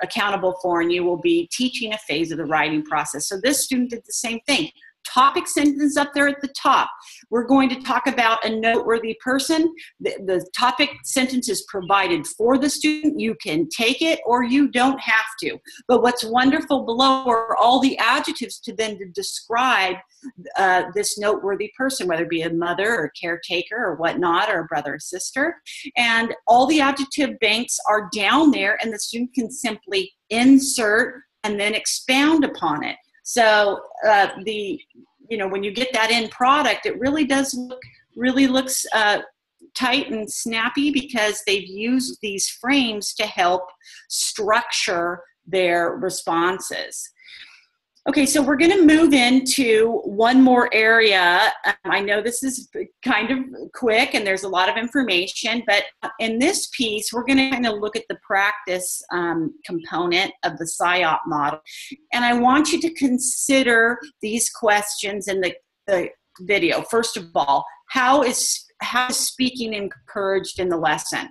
accountable for, and you will be teaching a phase of the writing process. So this student did the same thing. Topic sentence up there at the top. We're going to talk about a noteworthy person. The topic sentence is provided for the student. You can take it or you don't have to. But what's wonderful below are all the adjectives to then to describe this noteworthy person, whether it be a mother or caretaker or whatnot, or a brother or sister. And all the adjective banks are down there, and the student can simply insert and then expound upon it. So when you get that end product, it really does looks tight and snappy, because they've used these frames to help structure their responses. Okay, so we're going to move into one more area. I know this is kind of quick and there's a lot of information, but in this piece, we're going to kind of look at the practice component of the SIOP model. And I want you to consider these questions in the video. First of all, how is speaking encouraged in the lesson?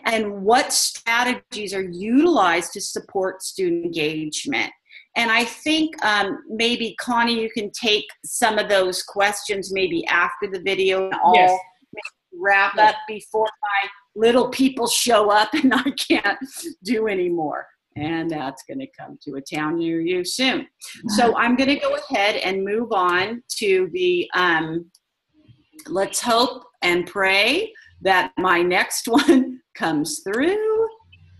And what strategies are utilized to support student engagement? And I think maybe, Connie, you can take some of those questions maybe after the video, and I'll wrap up before my little people show up and I can't do anymore. And that's going to come to a town near you soon. So I'm going to go ahead and move on to the let's hope and pray that my next one comes through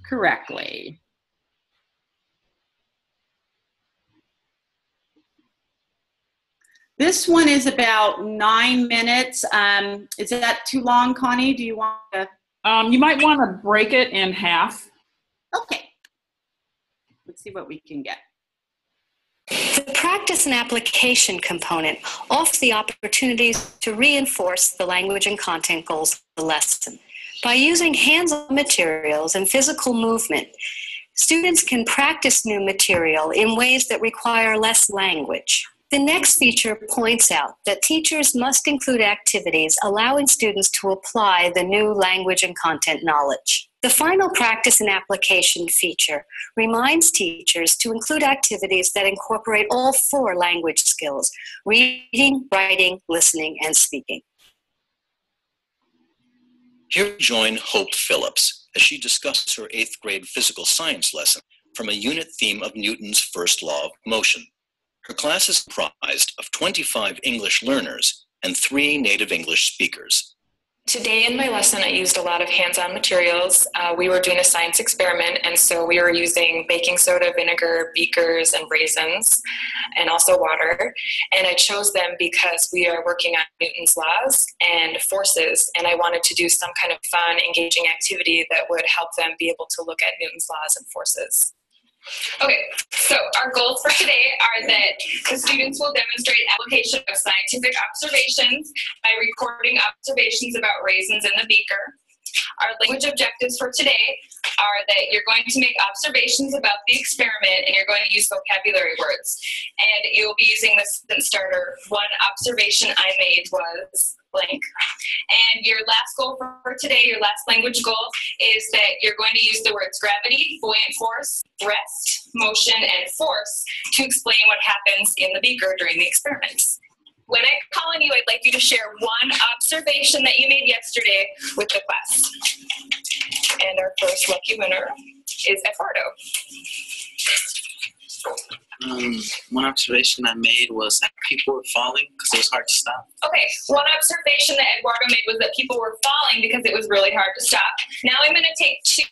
correctly. This one is about 9 minutes. Is that too long, Connie? Do you want to? You might want to break it in half. Okay. Let's see what we can get. The practice and application component offers the opportunities to reinforce the language and content goals of the lesson. By using hands-on materials and physical movement, students can practice new material in ways that require less language. The next feature points out that teachers must include activities allowing students to apply the new language and content knowledge. The final practice and application feature reminds teachers to include activities that incorporate all 4 language skills: reading, writing, listening, and speaking. Here we join Hope Phillips as she discusses her 8th grade physical science lesson from a unit theme of Newton's first law of motion. Her class is comprised of 25 English learners and 3 native English speakers. Today in my lesson, I used a lot of hands-on materials. We were doing a science experiment, and so we were using baking soda, vinegar, beakers, and raisins, and also water. And I chose them because we are working on Newton's laws and forces, and I wanted to do some kind of fun, engaging activity that would help them be able to look at Newton's laws and forces. Okay, so our goals for today are that the students will demonstrate application of scientific observations by recording observations about raisins in the beaker. Our language objectives for today are that you're going to make observations about the experiment and you're going to use vocabulary words. And you'll be using the sentence starter, one observation I made was blank. And your last goal for today, your last language goal, is that you're going to use the words gravity, buoyant force, thrust, motion, and force to explain what happens in the beaker during the experiments. When I call on you, I'd like you to share one observation that you made yesterday with the class. And our first lucky winner is Eduardo. One observation I made was that people were falling because it was hard to stop. Okay, one observation that Eduardo made was that people were falling because it was really hard to stop. Now I'm going to take 2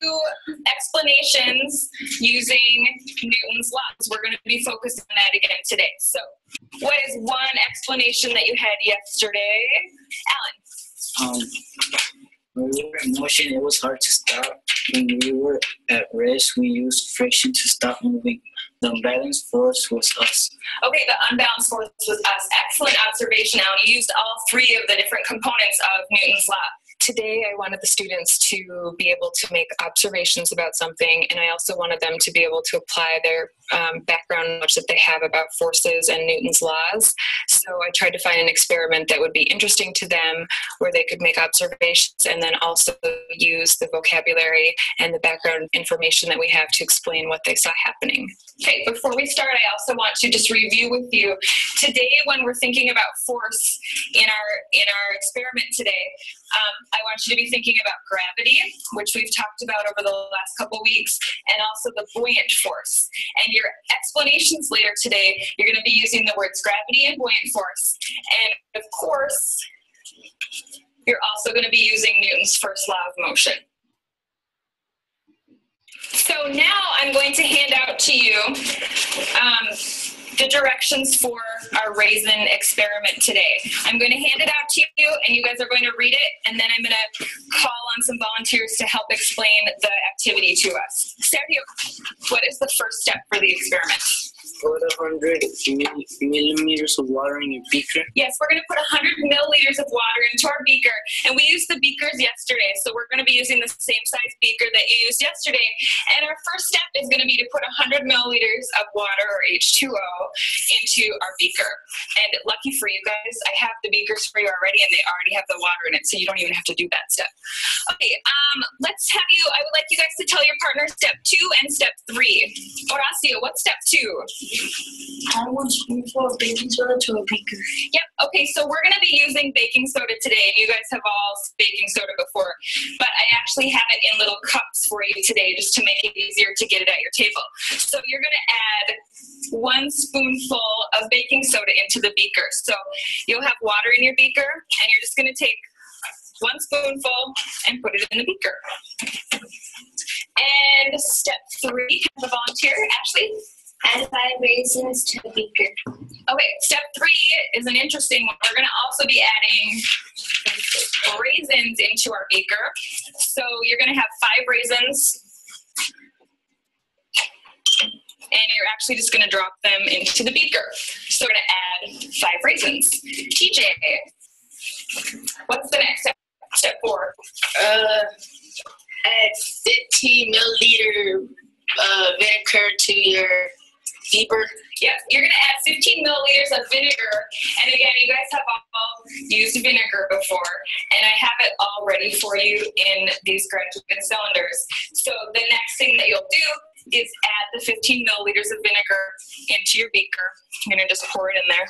explanations using Newton's laws. We're going to be focused on that again today. So, what is one explanation that you had yesterday? Alan. When we were in motion, it was hard to stop. When we were at rest, we used friction to stop moving. The unbalanced force was us. Okay, the unbalanced force was us. Excellent observation, Alan. You used all 3 of the different components of Newton's law. Today, I wanted the students to be able to make observations about something, and I also wanted them to be able to apply their background knowledge that they have about forces and Newton's laws. So I tried to find an experiment that would be interesting to them, where they could make observations and then also use the vocabulary and the background information that we have to explain what they saw happening. Okay, before we start, I also want to just review with you today, when we're thinking about force in our experiment today. I want you to be thinking about gravity, which we've talked about over the last couple weeks, and also the buoyant force. And your explanations later today, you're going to be using the words gravity and buoyant force. And of course, you're also going to be using Newton's first law of motion. So now I'm going to hand out to you the directions for our raisin experiment today. I'm going to hand it out to you, and you guys are going to read it, and then I'm going to call on some volunteers to help explain the activity to us. Sergio, what is the first step for the experiment? Put 100 millimeters of water in your beaker. Yes, we're going to put 100 milliliters of water into our beaker, and we used the beakers yesterday, so we're going to be using the same size beaker that you used yesterday. And our first step is going to be to put 100 milliliters of water, or H2O, into our beaker. And lucky for you guys, I have the beakers for you already, and they already have the water in it, so you don't even have to do that step. Okay, let's have you, I would like you guys to tell your partner step 2 and step 3. Horacio, what's step 2? Add 1 spoonful of baking soda to a beaker. Yep, okay, so we're going to be using baking soda today, and you guys have all baking soda before, but I actually have it in little cups for you today just to make it easier to get it at your table. So you're going to add 1 spoonful of baking soda into the beaker. So you'll have water in your beaker, and you're just going to take 1 spoonful and put it in the beaker. And step 3, can the volunteer, Ashley? Add 5 raisins to the beaker. Okay, step 3 is an interesting one. We're going to also be adding raisins into our beaker. So you're going to have 5 raisins, and you're actually just going to drop them into the beaker. So we're going to add 5 raisins. TJ, what's the next step? Step 4. Add 15 milliliter vinegar to your beaker. Yep, you're going to add 15 milliliters of vinegar. And again, you guys have all used vinegar before, and I have it all ready for you in these graduate cylinders. So the next thing that you'll do is add the 15 milliliters of vinegar into your beaker. You're going to just pour it in there.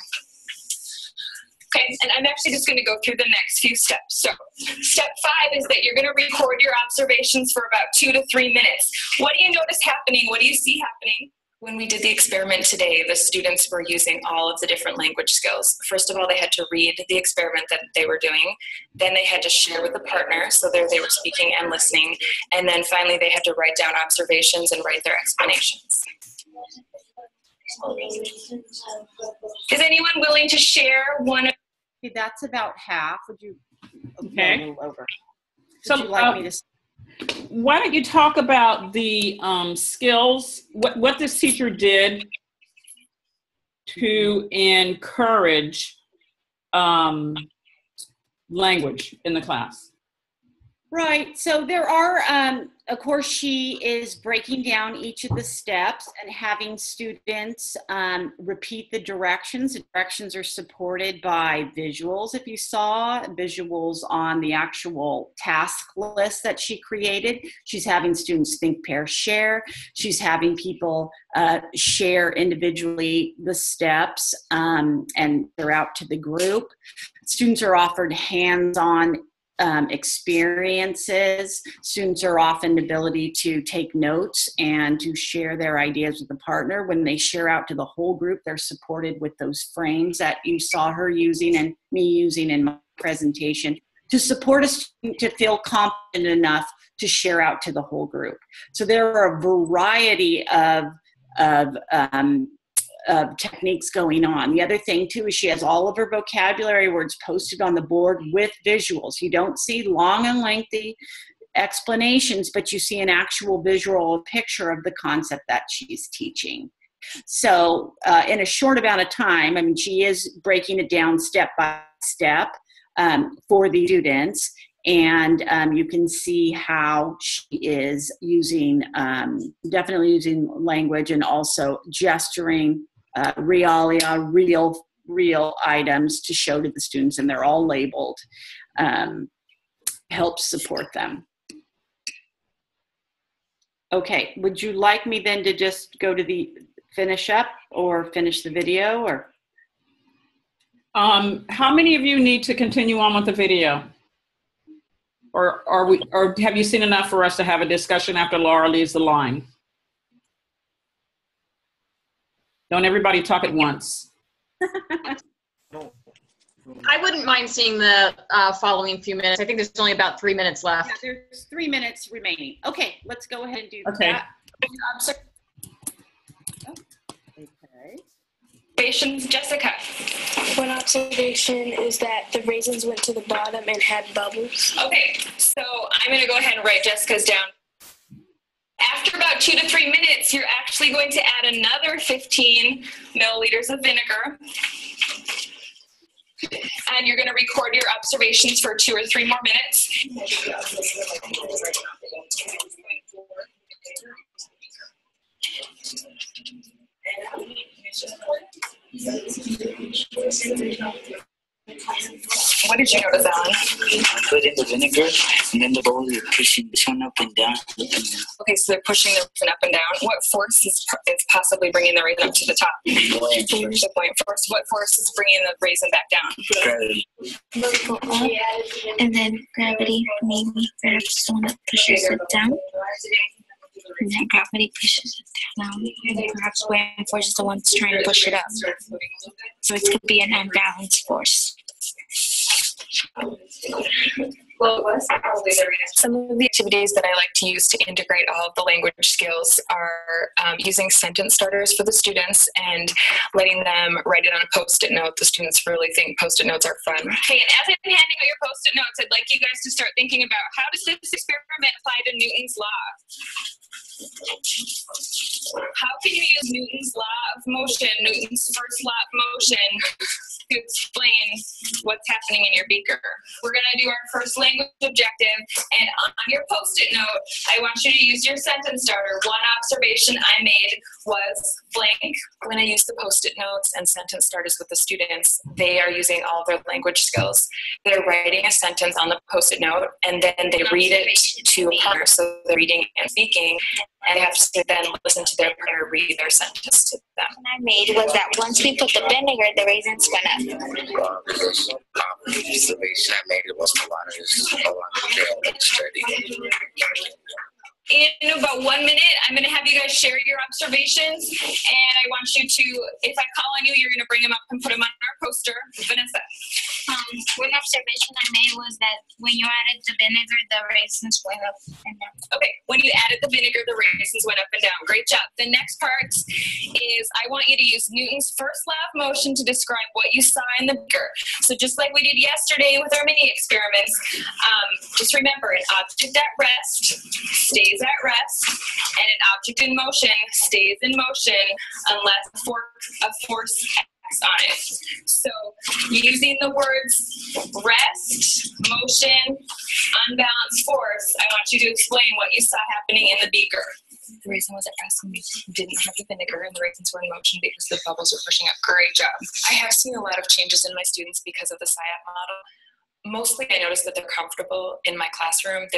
Okay, and I'm actually just going to go through the next few steps. So step 5 is that you're going to record your observations for about 2 to 3 minutes. What do you notice happening? What do you see happening? When we did the experiment today, the students were using all of the different language skills. First of all, they had to read the experiment that they were doing. Then they had to share with the partner, so there they were speaking and listening. And then finally, they had to write down observations and write their explanations. Is anyone willing to share one of? Okay, that's about half. Would you? Okay. A little over. So, would you like me to? Why don't you talk about the skills, what this teacher did to encourage language in the class? Right. So there are, of course, she is breaking down each of the steps and having students repeat the directions. The directions are supported by visuals. If you saw visuals on the actual task list that she created, she's having students think, pair, share. She's having people share individually the steps and they're out to the group. Students are offered hands-on experiences. Students are often the ability to take notes and to share their ideas with the partner. When they share out to the whole group, they're supported with those frames that you saw her using and me using in my presentation to support a student to feel confident enough to share out to the whole group. So there are a variety of techniques going on. The other thing too is she has all of her vocabulary words posted on the board with visuals. You don't see long and lengthy explanations, but you see an actual visual picture of the concept that she's teaching. So in a short amount of time, I mean, she is breaking it down step by step for the students. And you can see how she is using, definitely using language and also gesturing, realia, real items to show to the students, and they're all labeled, helps support them. Okay, would you like me then to just go to the finish up or finish the video, or? How many of you need to continue on with the video? Or have you seen enough for us to have a discussion after Laura leaves the line? Don't everybody talk at once. I wouldn't mind seeing the following few minutes. I think there's only about 3 minutes left. Yeah, there's 3 minutes remaining. Okay, let's go ahead and do Okay. that. Observations, Jessica. One observation is that the raisins went to the bottom and had bubbles. Okay, so I'm going to go ahead and write Jessica's down. After about 2 to 3 minutes, you're actually going to add another 15 milliliters of vinegar. And you're going to record your observations for 2 or 3 more minutes. What did you notice, Alan? I put in the vinegar, and then the bowl is pushing this one up and down. Okay, so they're pushing the raisin up and down. What force is possibly bringing the raisin up to the top? The point force. What force is bringing the raisin back down? Gravity. Go up, and then gravity, maybe perhaps the one that pushes it down. And then gravity pushes it down, and perhaps weighing force is the one that's trying to push it up. So it could be an unbalanced force. Some of the activities that I like to use to integrate all of the language skills are using sentence starters for the students and letting them write it on a Post-it note. The students really think Post-it notes are fun. Okay, and as I'm handing out your Post-it notes, I'd like you guys to start thinking about how does this experiment apply to Newton's law? How can you use Newton's law of motion, Newton's first law of motion, to explain what's happening in your beaker? We're going to do our first language objective, and on your Post-it note, I want you to use your sentence starter. One observation I made was blank. When I use the Post-it notes and sentence starters with the students, they are using all their language skills. They're writing a sentence on the Post-it note, and then they read it to a partner, so they're reading and speaking, and they have to then listen to their partner read their sentence to them. What I made was that once we put the vinegar, the raisins went up. The observation I made was the water is along the steady. In about 1 minute, I'm going to have you guys share your observations, and I want you to, if I call on you, you're going to bring them up and put them on our poster. Vanessa. One observation I made was that when you added the vinegar, the raisins went up and down. Okay, when you added the vinegar, the raisins went up and down. Great job. The next part is I want you to use Newton's first law of motion to describe what you saw in the beaker. So just like we did yesterday with our mini experiments, just remember an object at rest stays at rest, and an object in motion stays in motion unless a force acts on it. So using the words rest, motion, unbalanced force, I want you to explain what you saw happening in the beaker. The raisin was at rest when we didn't have the vinegar, and the raisins were in motion because the bubbles were pushing up. Great job. I have seen a lot of changes in my students because of the SIOP model. Mostly I notice that they're comfortable in my classroom.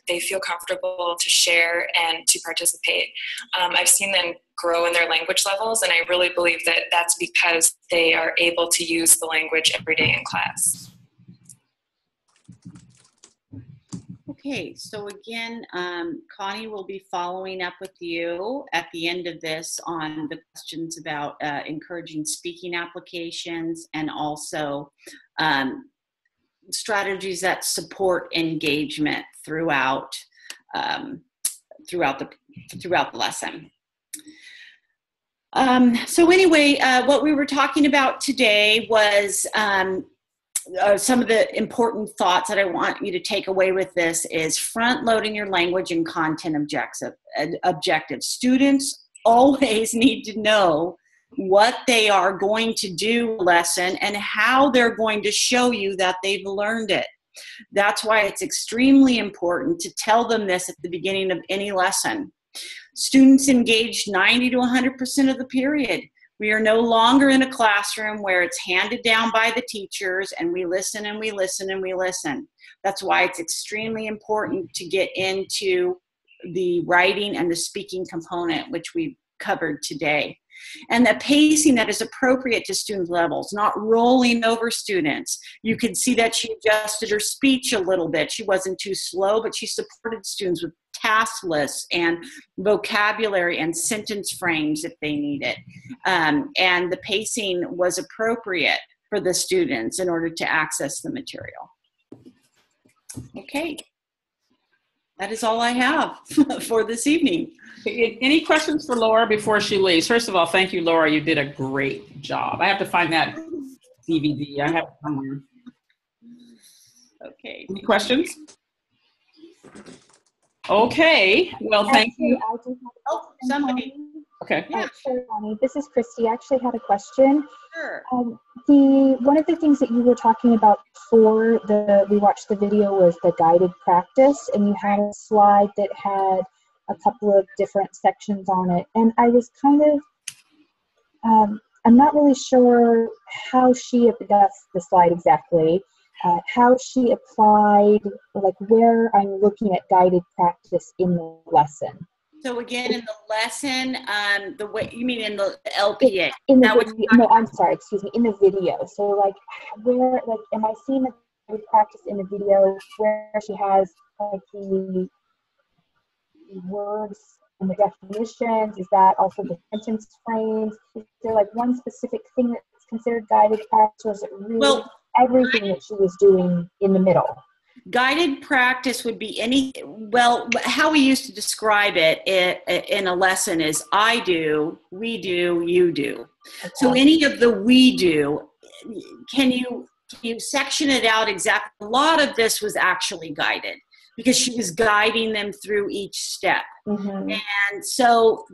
They feel comfortable to share and to participate. I've seen them grow in their language levels, and I really believe that that's because they are able to use the language every day in class. Okay, so again, Connie will be following up with you at the end of this on the questions about encouraging speaking applications and also strategies that support engagement throughout the lesson. So anyway, what we were talking about today was some of the important thoughts that I want you to take away with this is front-loading your language and content objectives. Students always need to know what they are going to do lesson and how they're going to show you that they've learned it. That's why it's extremely important to tell them this at the beginning of any lesson. Students engaged 90 to 100% of the period. We are no longer in a classroom where it's handed down by the teachers and we listen and we listen and we listen. That's why it's extremely important to get into the writing and the speaking component, which we've covered today. And the pacing that is appropriate to student levels, not rolling over students. You could see that she adjusted her speech a little bit. She wasn't too slow, but she supported students with task lists and vocabulary and sentence frames if they need it. And the pacing was appropriate for the students in order to access the material. Okay. That is all I have for this evening. Any questions for Laura before she leaves? First of all, thank you, Laura. You did a great job. I have to find that DVD. I have it somewhere. Okay. Any questions? Okay. Well, thank you. Oh, somebody. Okay. Yeah. Sure, Bonnie. This is Christy. I actually had a question. Sure. One of the things that you were talking about before we watched the video was the guided practice, and you had a slide that had a couple of different sections on it. And I was kind of, I'm not really sure how that's the slide exactly, how she applied, like where I'm looking at guided practice in the lesson. So again, in the lesson, the way you mean in the LPA? In the video, no, I'm sorry, excuse me, in the video. So like where, like, am I seeing the guided practice in the video where she has like the words and the definitions? Is that also the sentence frames? Is there like one specific thing that's considered guided practice, or is it really everything that she was doing in the middle? Guided practice would be how we used to describe it in a lesson is I do, we do, you do. Okay. So any of the we do, can you section it out exactly? A lot of this was actually guided because she was guiding them through each step. Mm-hmm.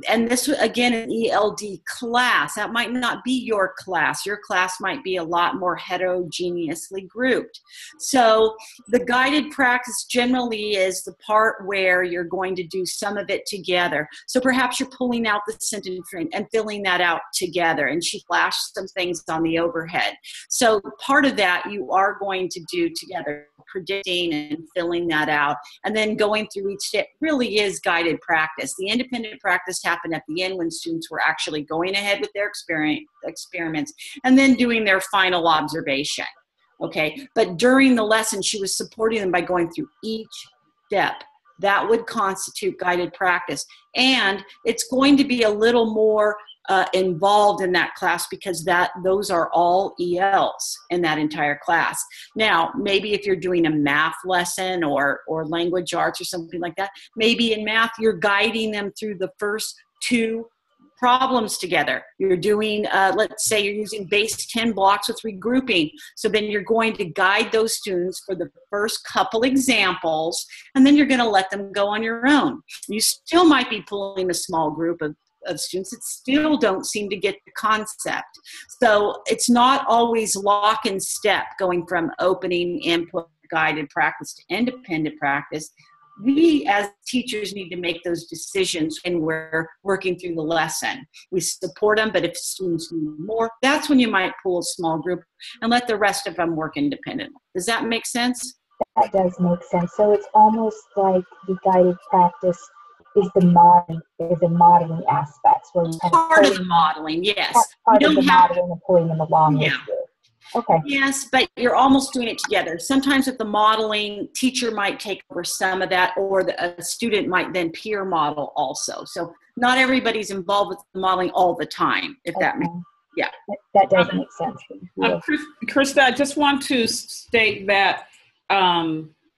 And this again, an ELD class, that might not be your class. Your class might be a lot more heterogeneously grouped. So the guided practice generally is the part where you're going to do some of it together. So perhaps you're pulling out the sentence frame and filling that out together. And she flashed some things on the overhead. So part of that you are going to do together, predicting and filling that out. And then going through each step really is guided practice. The independent practice happened at the end when students were actually going ahead with their experiments and then doing their final observation. Okay, but during the lesson, she was supporting them by going through each step. That would constitute guided practice. And it's going to be a little more involved in that class because those are all ELs in that entire class. Now, maybe if you're doing a math lesson or language arts or something like that, maybe in math you're guiding them through the first two problems together. You're doing, let's say you're using base 10 blocks with regrouping. So then you're going to guide those students for the first couple examples, and then you're going to let them go on your own. You still might be pulling a small group of students that still don't seem to get the concept. So it's not always lock and step going from opening, input, guided practice to independent practice. We as teachers need to make those decisions when we're working through the lesson. We support them, but if students need more, that's when you might pull a small group and let the rest of them work independently. Does that make sense? That does make sense. So it's almost like the guided practice is the modeling aspects. Where part of the modeling, yes. Part of the modeling and pulling them along with you. Okay. Yes, but you're almost doing it together. Sometimes with the modeling, teacher might take over some of that, or a student might then peer model also. So not everybody's involved with the modeling all the time, if that makes sense. Yeah. That does make sense. Krista, I just want to state that,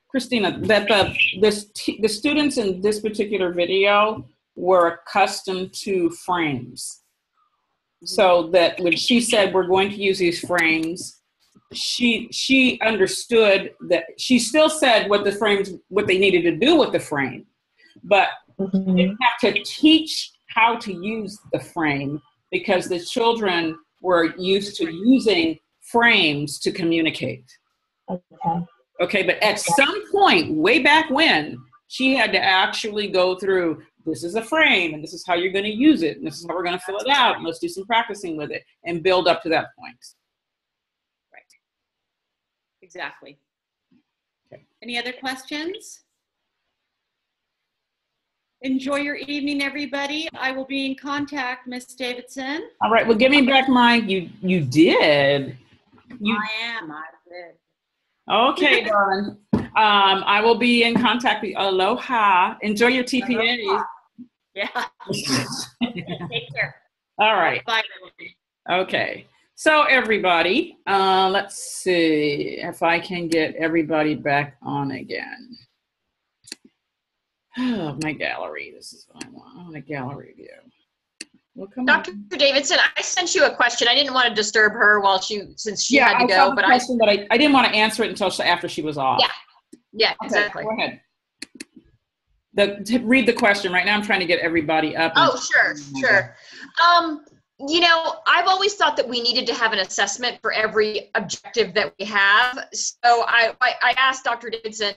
Christina, that the students in this particular video were accustomed to frames. So that when she said we're going to use these frames, she understood that. She still said what they needed to do with the frame, but you didn't have to teach how to use the frame because the children were used to using frames to communicate. Okay. Okay, but at some point, way back when, she had to actually go through, this is a frame, and this is how you're going to use it, and this is how we're going to fill it out, and let's do some practicing with it, and build up to that point. Right. Exactly. Okay. Any other questions? Enjoy your evening, everybody. I will be in contact, Miss Davidson. All right, well, give me back my, you did. I did. Okay, darling. I will be in contact with you. Aloha. Enjoy your TPA. Aloha. Yeah. Take care. All right. Bye. Okay. So everybody, let's see if I can get everybody back on again. Oh, my gallery. This is what I want. I want a gallery view. Well, Dr. Davidson, I sent you a question. I didn't want to disturb her since she had to go. But I didn't want to answer it until after she was off. Yeah, Okay, exactly. Go ahead. Read the question. Right now I'm trying to get everybody up. Oh, sure. You know, I've always thought that we needed to have an assessment for every objective that we have. So I asked Dr. Davidson,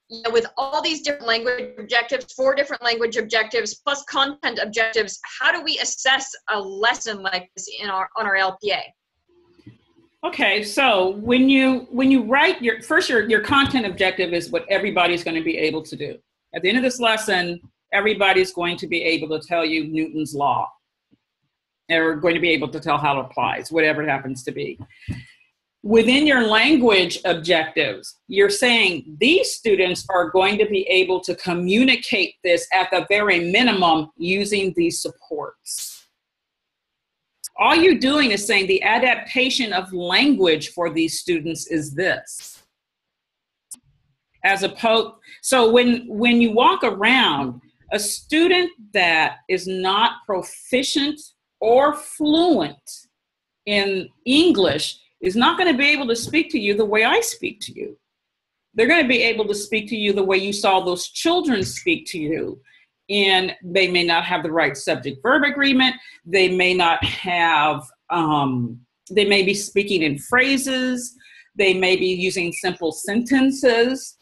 you know, with all these different language objectives, 4 different language objectives plus content objectives, how do we assess a lesson like this on our LPA? Okay, so when you write your content objective is what everybody's going to be able to do. At the end of this lesson, everybody's going to be able to tell you Newton's law. They're going to be able to tell how it applies, whatever it happens to be. Within your language objectives, you're saying these students are going to be able to communicate this at the very minimum using these supports. All you're doing is saying the adaptation of language for these students is this. So when you walk around, a student that is not proficient or fluent in English is not going to be able to speak to you the way I speak to you. They're going to be able to speak to you the way you saw those children speak to you. And they may not have the right subject-verb agreement. They may not have, they may be speaking in phrases. They may be using simple sentences.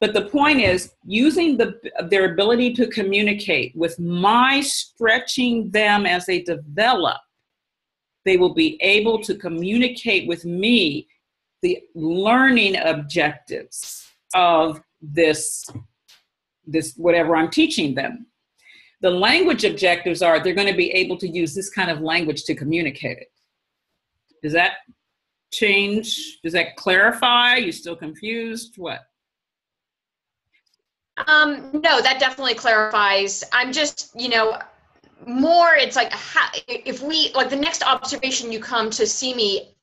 But the point is, using their ability to communicate with my stretching them as they develop, they will be able to communicate with me the learning objectives of this whatever I'm teaching them. The language objectives are they're going to be able to use this kind of language to communicate it. Does that change? Does that clarify? You still confused? What? No, that definitely clarifies. I'm just, you know, more it's like if we like the next observation you come to see me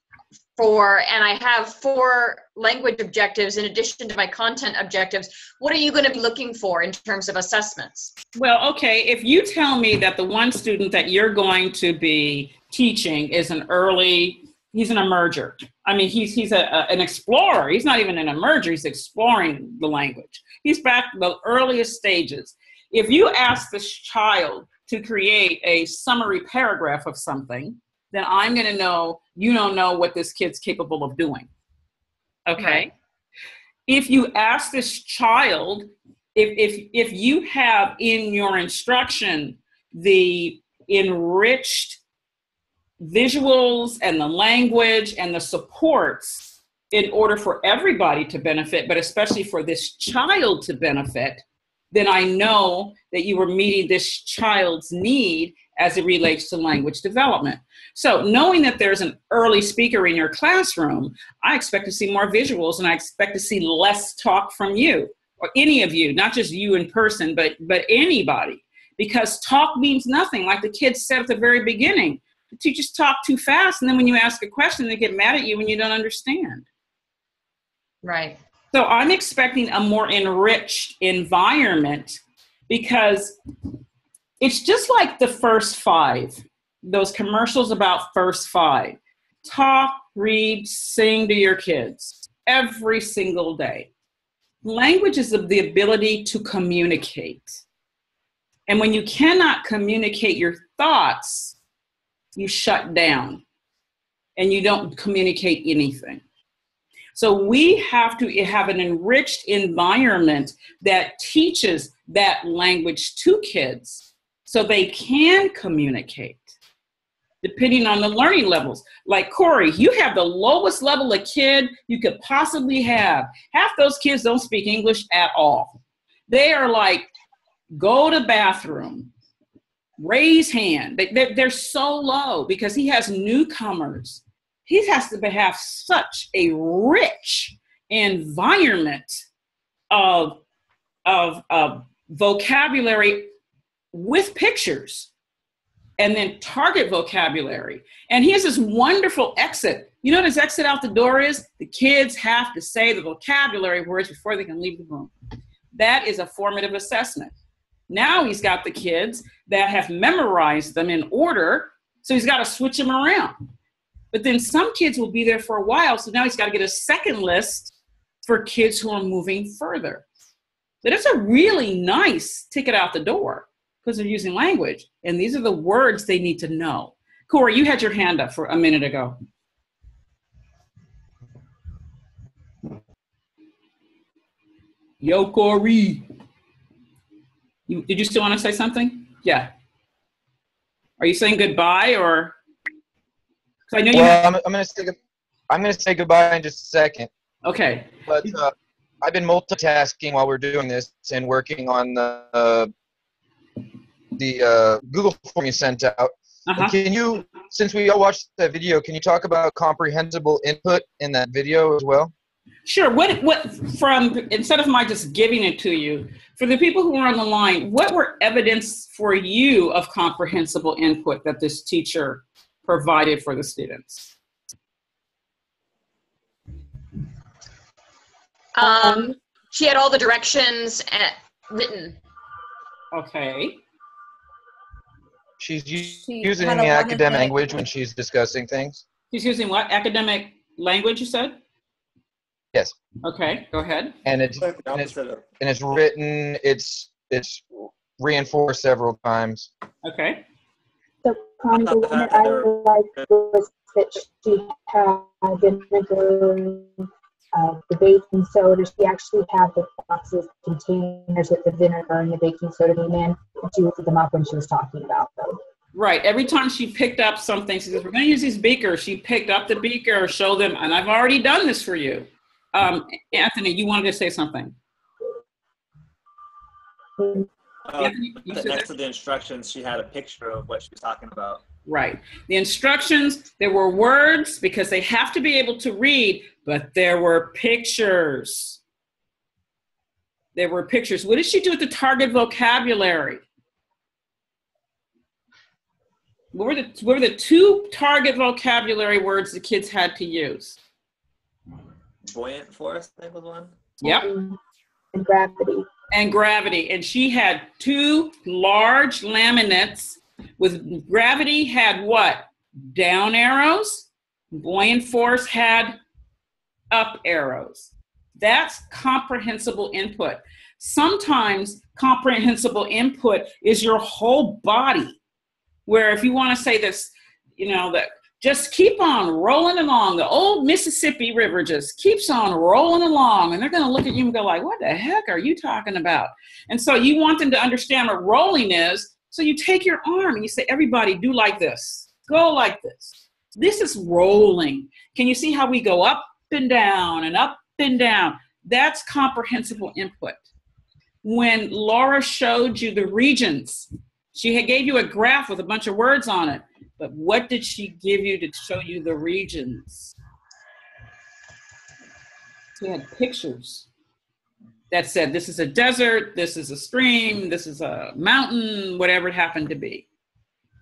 for, and I have 4 language objectives in addition to my content objectives, what are you going to be looking for in terms of assessments? Well, okay, if you tell me that the one student that you're going to be teaching is he's an emerger. I mean, he's an explorer. He's not even an emerger. He's exploring the language. He's back in the earliest stages. If you ask this child to create a summary paragraph of something, then I'm going to know you don't know what this kid's capable of doing. Okay? Right. If you ask this child, if you have in your instruction the enriched visuals and the language and the supports in order for everybody to benefit, but especially for this child to benefit, then I know that you were meeting this child's need as it relates to language development. So knowing that there's an early speaker in your classroom, I expect to see more visuals and I expect to see less talk from you or any of you, not just you in person, but anybody, because talk means nothing. Like the kids said at the very beginning, the teachers talk too fast, and then when you ask a question, they get mad at you when you don't understand. Right. So I'm expecting a more enriched environment because it's just like the first 5, those commercials about first 5. Talk, read, sing to your kids every single day. Language is the ability to communicate. And when you cannot communicate your thoughts, you shut down and you don't communicate anything. So we have to have an enriched environment that teaches that language to kids so they can communicate, depending on the learning levels. Like Corey, you have the lowest level of kid you could possibly have. Half those kids don't speak English at all. They are like, go to bathroom, raise hand. They're so low because he has newcomers. He has to have such a rich environment of vocabulary with pictures, and then target vocabulary. And he has this wonderful exit. You know what his exit out the door is? The kids have to say the vocabulary words before they can leave the room. That is a formative assessment. Now he's got the kids that have memorized them in order, so he's got to switch them around. But then some kids will be there for a while, so now he's got to get a second list for kids who are moving further. But it's a really nice ticket out the door because they're using language, and these are the words they need to know. Corey, you had your hand up for a minute ago. Yo, Corey. Did you still want to say something? Yeah. Are you saying goodbye, or? I know I'm going to say goodbye in just a second. Okay. But I've been multitasking while we're doing this and working on the Google form you sent out. Can you, since we all watched that video, can you talk about comprehensible input in that video as well? Sure. Instead of my just giving it to you, for the people who are on the line, what were evidence for you of comprehensible input that this teacher provided for the students? She had all the directions written. Okay. She's using the academic language when she's discussing things. She's using what? Academic language, you said? Yes. Okay, go ahead. And it's written, it's reinforced several times. Okay. So Connie, the one that I liked was that she had vinegar, the baking soda. She actually had the boxes, containers with the vinegar and the baking soda came in, and she lifted them up when she was talking about them. Right. Every time she picked up something, she says, we're going to use these beakers. She picked up the beaker, showed them, and I've already done this for you. Anthony, you wanted to say something. Anthony, next to the instructions, she had a picture of what she was talking about. Right. The instructions, there were words because they have to be able to read, but there were pictures. There were pictures. What did she do with the target vocabulary? What were the two target vocabulary words the kids had to use? Buoyant force, I think was one. Yep. And gravity. And gravity. And she had two large laminates with gravity had what? Down arrows. Buoyant force had up arrows. That's comprehensible input. Sometimes comprehensible input is your whole body, where if you want to say this, that just keep on rolling along. The old Mississippi River just keeps on rolling along, and they're going to look at you and go like, what the heck are you talking about? And so you want them to understand what rolling is, so you take your arm and you say, everybody do like this. Go like this. This is rolling. Can you see how we go up and down and up and down? That's comprehensible input. When Laura showed you the regions, she gave you a graph with a bunch of words on it, but what did she give you to show you the regions? She had pictures that said, this is a desert, this is a stream, this is a mountain, whatever it happened to be.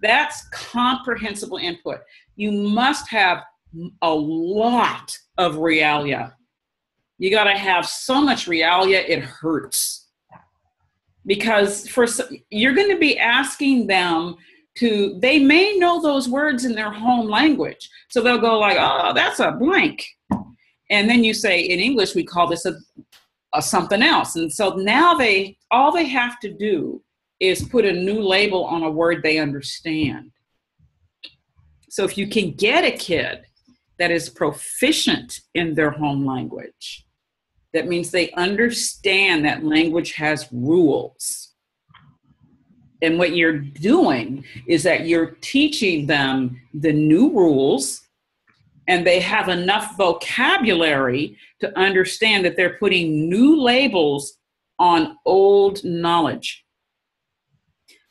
That's comprehensible input. You must have a lot of realia. You got to have so much realia, it hurts. Because you're going to be asking them they may know those words in their home language. So they'll go like, oh, that's a blank. And then you say, in English, we call this a something else. And so now all they have to do is put a new label on a word they understand. So if you can get a kid that is proficient in their home language. That means they understand that language has rules. And what you're doing is that you're teaching them the new rules, and they have enough vocabulary to understand that they're putting new labels on old knowledge.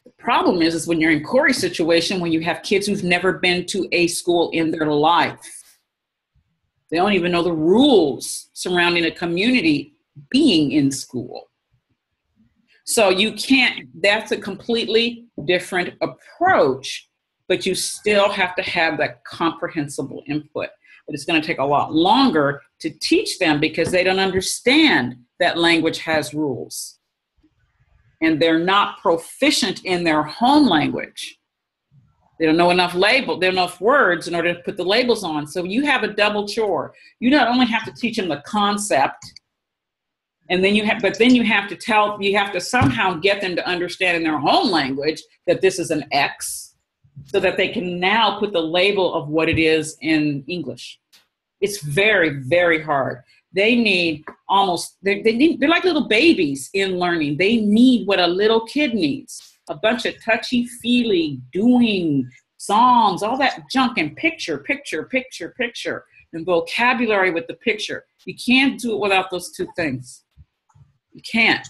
The problem is when you're in Corey's situation, when you have kids who've never been to a school in their life. They don't even know the rules surrounding a community being in school. So you can't, that's a completely different approach, but you still have to have that comprehensible input. But it's going to take a lot longer to teach them because they don't understand that language has rules. And they're not proficient in their home language. They don't know enough enough words in order to put the labels on. So you have a double chore. You not only have to teach them the concept, and then you have to somehow get them to understand in their home language that this is an X, so that they can now put the label of what it is in English. It's very, very hard. They need they're like little babies in learning. They need what a little kid needs. A bunch of touchy-feely, doing songs, all that junk, and picture, and vocabulary with the picture. You can't do it without those two things. You can't.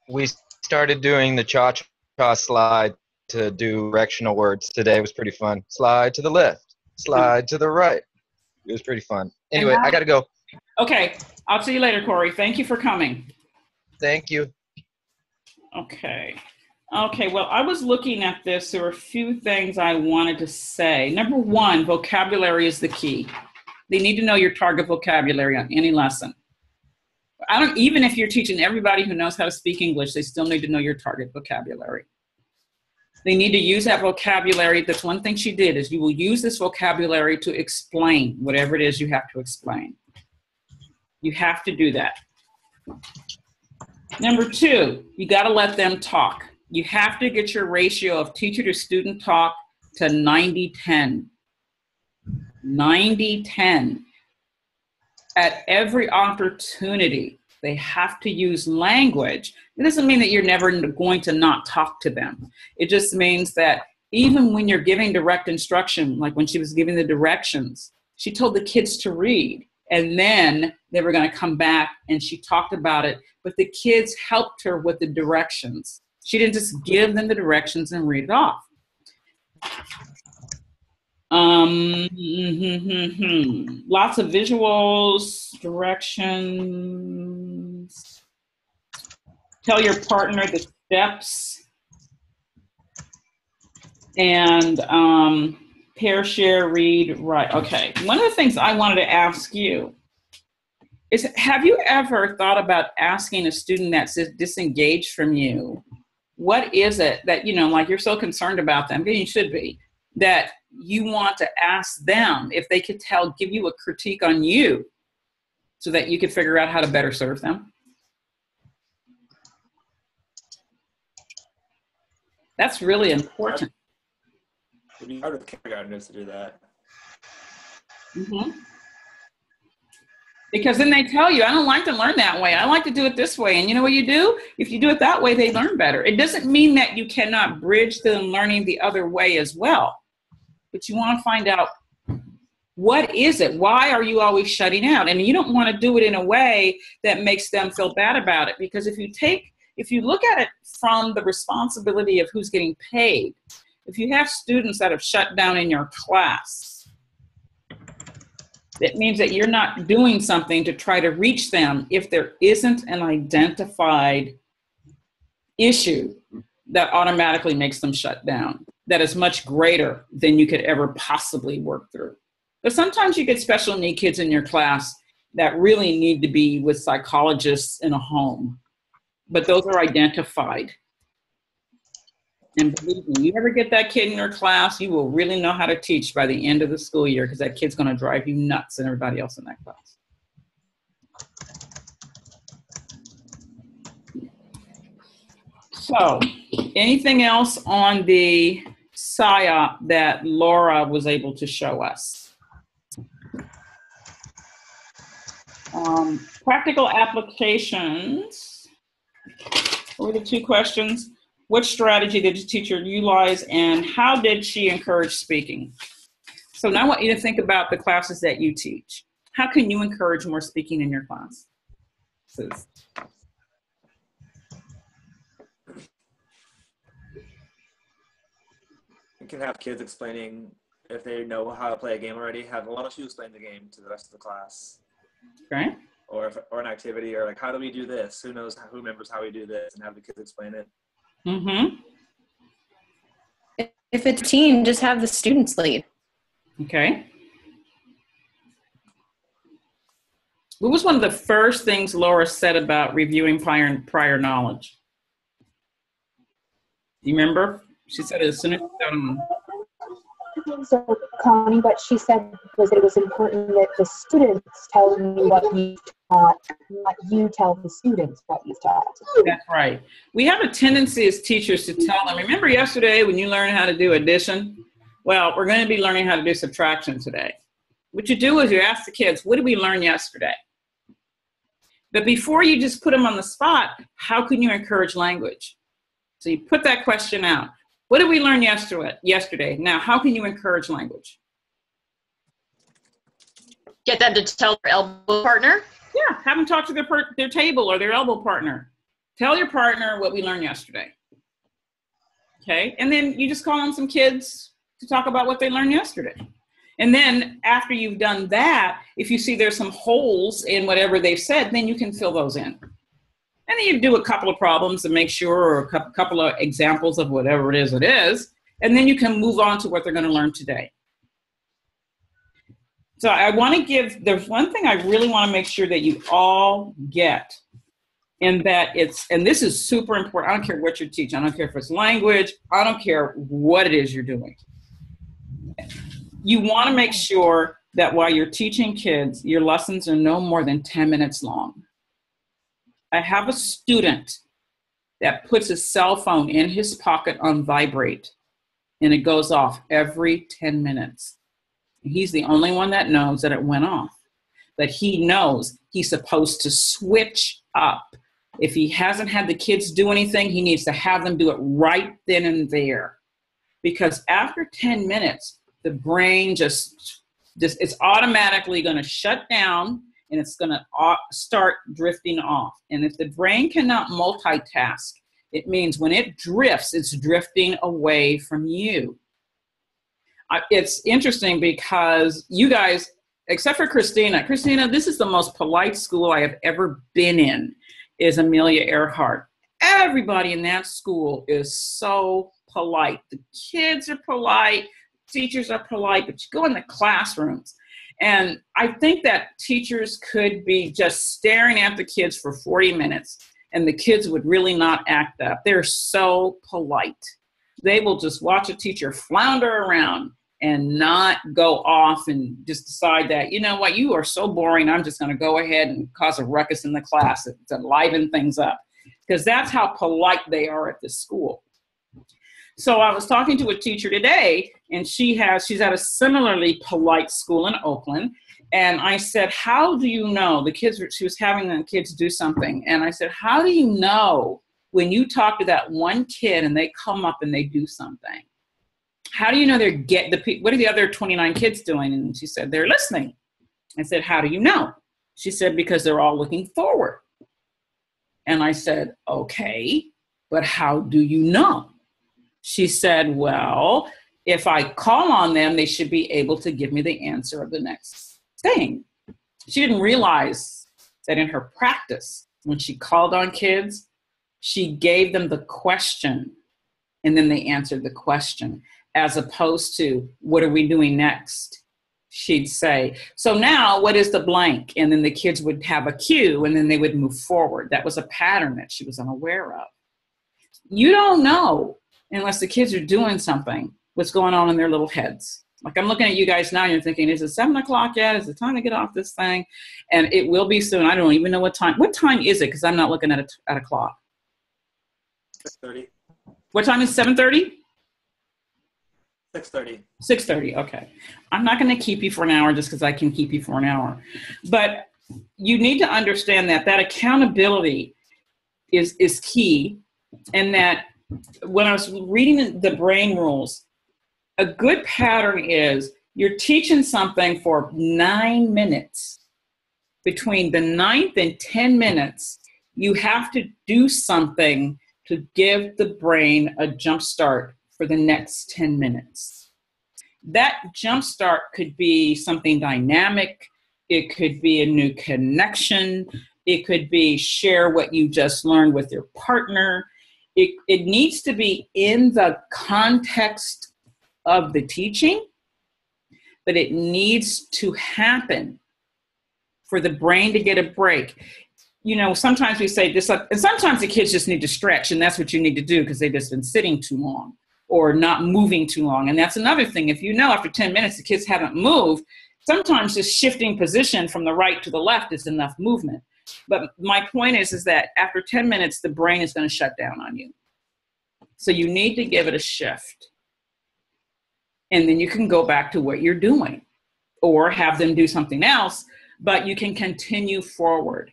We started doing the cha-cha slide to do directional words today. It was pretty fun. Slide to the left, slide to the right. It was pretty fun. Anyway, I got to go. Okay. I'll see you later, Corey. Thank you for coming. Thank you. Okay. Well, I was looking at this. There were a few things I wanted to say. Number one, vocabulary is the key. They need to know your target vocabulary on any lesson. Even if you're teaching everybody who knows how to speak English, they still need to know your target vocabulary. They need to use that vocabulary. That's one thing she did, is you will use this vocabulary to explain whatever it is you have to explain. You have to do that. Number two, you got to let them talk. You have to get your ratio of teacher to student talk to 90-10. 90-10. At every opportunity, they have to use language. It doesn't mean that you're never going to not talk to them. It just means that even when you're giving direct instruction, like when she was giving the directions, she told the kids to read, and then they were going to come back and she talked about it, but the kids helped her with the directions. She didn't just give them the directions and read it off. Lots of visuals, directions. Tell your partner the steps. And pair, share, read, write. Okay. One of the things I wanted to ask you is, have you ever thought about asking a student that's disengaged from you, what is it that, like you're so concerned about them, and you should be, that you want to ask them if they could give you a critique on you so that you could figure out how to better serve them? That's really important. It'd be hard with kindergartners to do that. Mm-hmm. Because then they tell you, I don't like to learn that way. I like to do it this way. And you know what you do? If you do it that way, they learn better. It doesn't mean that you cannot bridge them learning the other way as well. But you want to find out, what is it? Why are you always shutting out? And you don't want to do it in a way that makes them feel bad about it. Because if you look at it from the responsibility of who's getting paid, if you have students that have shut down in your class, it means that you're not doing something to try to reach them if there isn't an identified issue that automatically makes them shut down, that is much greater than you could ever possibly work through. But sometimes you get special need kids in your class that really need to be with psychologists in a home, but those are identified. And believe me, you ever get that kid in your class, you will really know how to teach by the end of the school year, because that kid's going to drive you nuts and everybody else in that class. So, anything else on the SIOP that Laura was able to show us. Practical applications. What were the two questions? What strategy did the teacher utilize, and how did she encourage speaking? So now I want you to think about the classes that you teach. How can you encourage more speaking in your class? You can have kids explaining, if they know how to play a game already, have one of you explain the game to the rest of the class. Okay. Or an activity, or like, how do we do this? Who remembers how we do this? And have the kids explain it. Mm-hmm. If it's a team, just have the students lead. Okay. What was one of the first things Laura said about reviewing prior knowledge? You remember? She said it as soon as she got on. So, Connie, what she said was that it was important that the students tell you what you taught, not you tell the students what you've taught. That's right. We have a tendency as teachers to tell them, remember yesterday when you learned how to do addition? Well, we're going to be learning how to do subtraction today. What you do is you ask the kids, what did we learn yesterday? But before you just put them on the spot, how can you encourage language? So you put that question out. What did we learn yesterday? Now, how can you encourage language? Get them to tell their elbow partner? Yeah, have them talk to their table or their elbow partner. Tell your partner what we learned yesterday. Okay, and then you just call on some kids to talk about what they learned yesterday. And then after you've done that, if you see there's some holes in whatever they've said, then you can fill those in. And then you do a couple of problems to make sure, or a couple of examples of whatever it is, and then you can move on to what they're going to learn today. So I want to there's one thing I really want to make sure that you all get, and this is super important. I don't care what you're teaching. I don't care if it's language. I don't care what it is you're doing. You want to make sure that while you're teaching kids, your lessons are no more than 10 minutes long. I have a student that puts his cell phone in his pocket on vibrate, and it goes off every 10 minutes. He's the only one that knows that it went off. But he knows he's supposed to switch up. If he hasn't had the kids do anything, he needs to have them do it right then and there. Because after 10 minutes, the brain just it's automatically going to shut down, and it's going to start drifting off. And if the brain cannot multitask, it means when it drifts, it's drifting away from you. It's interesting because you guys, except for Christina, this is the most polite school I have ever been in, is Amelia Earhart. Everybody in that school is so polite. The kids are polite, teachers are polite, but you go in the classrooms. And I think that teachers could be just staring at the kids for 40 minutes and the kids would really not act up. They're so polite. They will just watch a teacher flounder around and not go off and just decide that, you know what, you are so boring, I'm just going to go ahead and cause a ruckus in the class to liven things up. Because that's how polite they are at this school. So I was talking to a teacher today, and she's at a similarly polite school in Oakland. And I said, how do you know? She was having the kids do something. And I said, how do you know when you talk to that one kid and they come up and they do something? How do you know what are the other 29 kids doing? And she said, they're listening. I said, how do you know? She said, because they're all looking forward. And I said, okay, but how do you know? She said, well, if I call on them, they should be able to give me the answer of the next thing. She didn't realize that in her practice, when she called on kids, she gave them the question, and then they answered the question, as opposed to, what are we doing next? She'd say, so now what is the blank? And then the kids would have a cue, and then they would move forward. That was a pattern that she was unaware of. You don't know, unless the kids are doing something, what's going on in their little heads. Like I'm looking at you guys now and you're thinking, is it 7 o'clock yet? Is it time to get off this thing? And it will be soon. I don't even know what time. What time is it? Because I'm not looking at a clock. 6:30. What time is 7:30? 6:30. 6:30, okay. I'm not going to keep you for an hour just because I can keep you for an hour. But you need to understand that accountability is key, and that when I was reading the brain rules, a good pattern is you're teaching something for 9 minutes. Between the 9th and 10 minutes, you have to do something to give the brain a jump start for the next 10 minutes. That jump start could be something dynamic. It could be a new connection. It could be share what you just learned with your partner. It needs to be in the context of the teaching, but it needs to happen for the brain to get a break. You know, sometimes we say this, and sometimes the kids just need to stretch, and that's what you need to do because they've just been sitting too long or not moving too long. And that's another thing. If you know after 10 minutes the kids haven't moved, sometimes just shifting position from the right to the left is enough movement. But my point is that after 10 minutes, the brain is going to shut down on you. So you need to give it a shift. And then you can go back to what you're doing or have them do something else, but you can continue forward.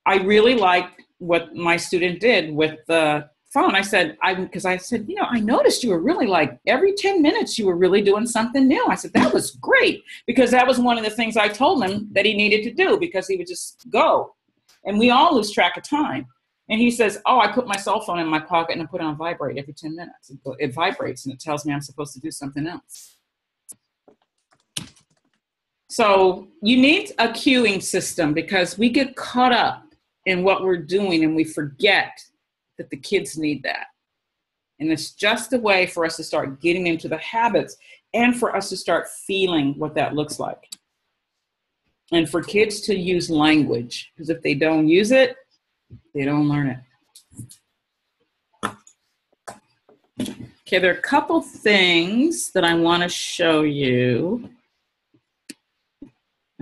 I really liked what my student did with the phone. I said, because I said, you know, I noticed you were really like every 10 minutes you were really doing something new. I said, that was great, because that was one of the things I told him that he needed to do, because he would just go. And we all lose track of time. And he says, oh, I put my cell phone in my pocket and I put it on vibrate every 10 minutes. It vibrates and it tells me I'm supposed to do something else. So you need a cueing system, because we get caught up in what we're doing and we forget that the kids need that. And it's just a way for us to start getting into the habits and for us to start feeling what that looks like. And for kids to use language, because if they don't use it, they don't learn it. Okay, there are a couple things that I want to show you.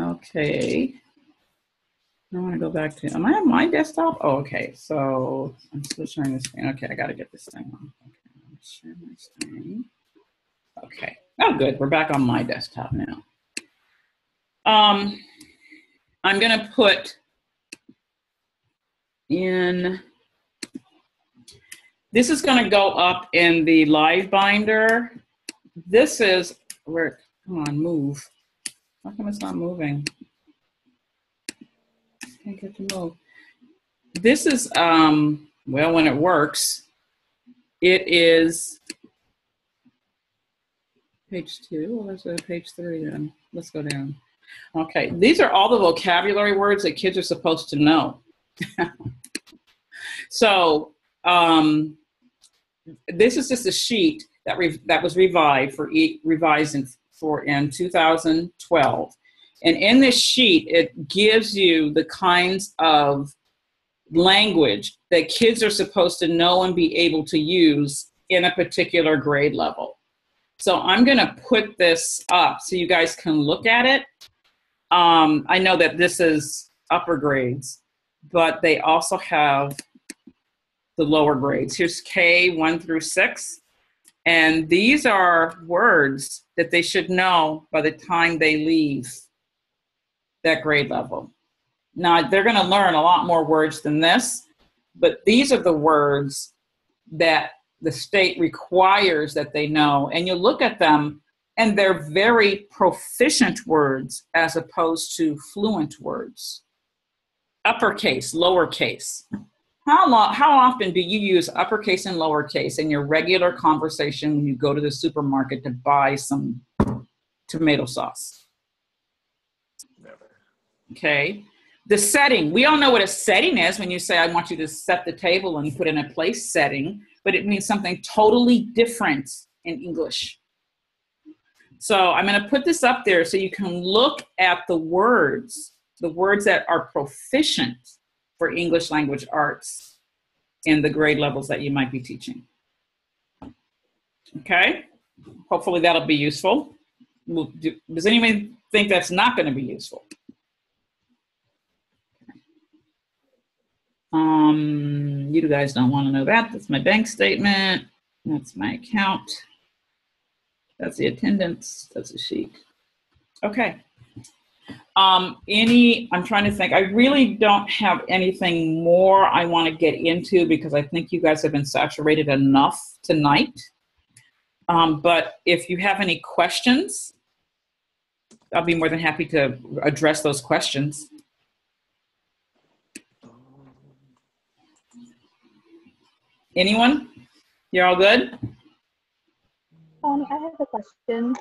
Okay. I want to go back to, am I on my desktop? Oh, okay. So I'm still sharing this screen. Okay, I got to get this thing on. Okay, I'm share my screen. Okay. Oh, good. We're back on my desktop now. I'm going to put in, this is going to go up in the live binder. This is where, come on, move. How come it's not moving? Can't get to move. This is, well, when it works, it is page 2. Well, let's go to page 3 then. Let's go down. Okay, these are all the vocabulary words that kids are supposed to know. So this is just a sheet that was revised in 2012. And in this sheet, it gives you the kinds of language that kids are supposed to know and be able to use in a particular grade level. So I'm going to put this up so you guys can look at it. I know that this is upper grades, but they also have the lower grades. Here's K 1 through 6. And these are words that they should know by the time they leave that grade level. Now, they're going to learn a lot more words than this, but these are the words that the state requires that they know. And you look at them, and they're very proficient words as opposed to fluent words. Uppercase, lowercase. How often do you use uppercase and lowercase in your regular conversation when you go to the supermarket to buy some tomato sauce? Okay. The setting, we all know what a setting is when you say, I want you to set the table and put in a place setting, but it means something totally different in English. So I'm going to put this up there so you can look at the words that are proficient for English language arts in the grade levels that you might be teaching. Okay. Hopefully that'll be useful. Does anyone think that's not going to be useful? You guys don't want to know that. That's my bank statement. That's my account. That's the attendance. That's the sheet. Okay. I'm trying to think. I really don't have anything more I want to get into because I think you guys have been saturated enough tonight. But if you have any questions, I'll be more than happy to address those questions. Anyone? You're all good? I have a question.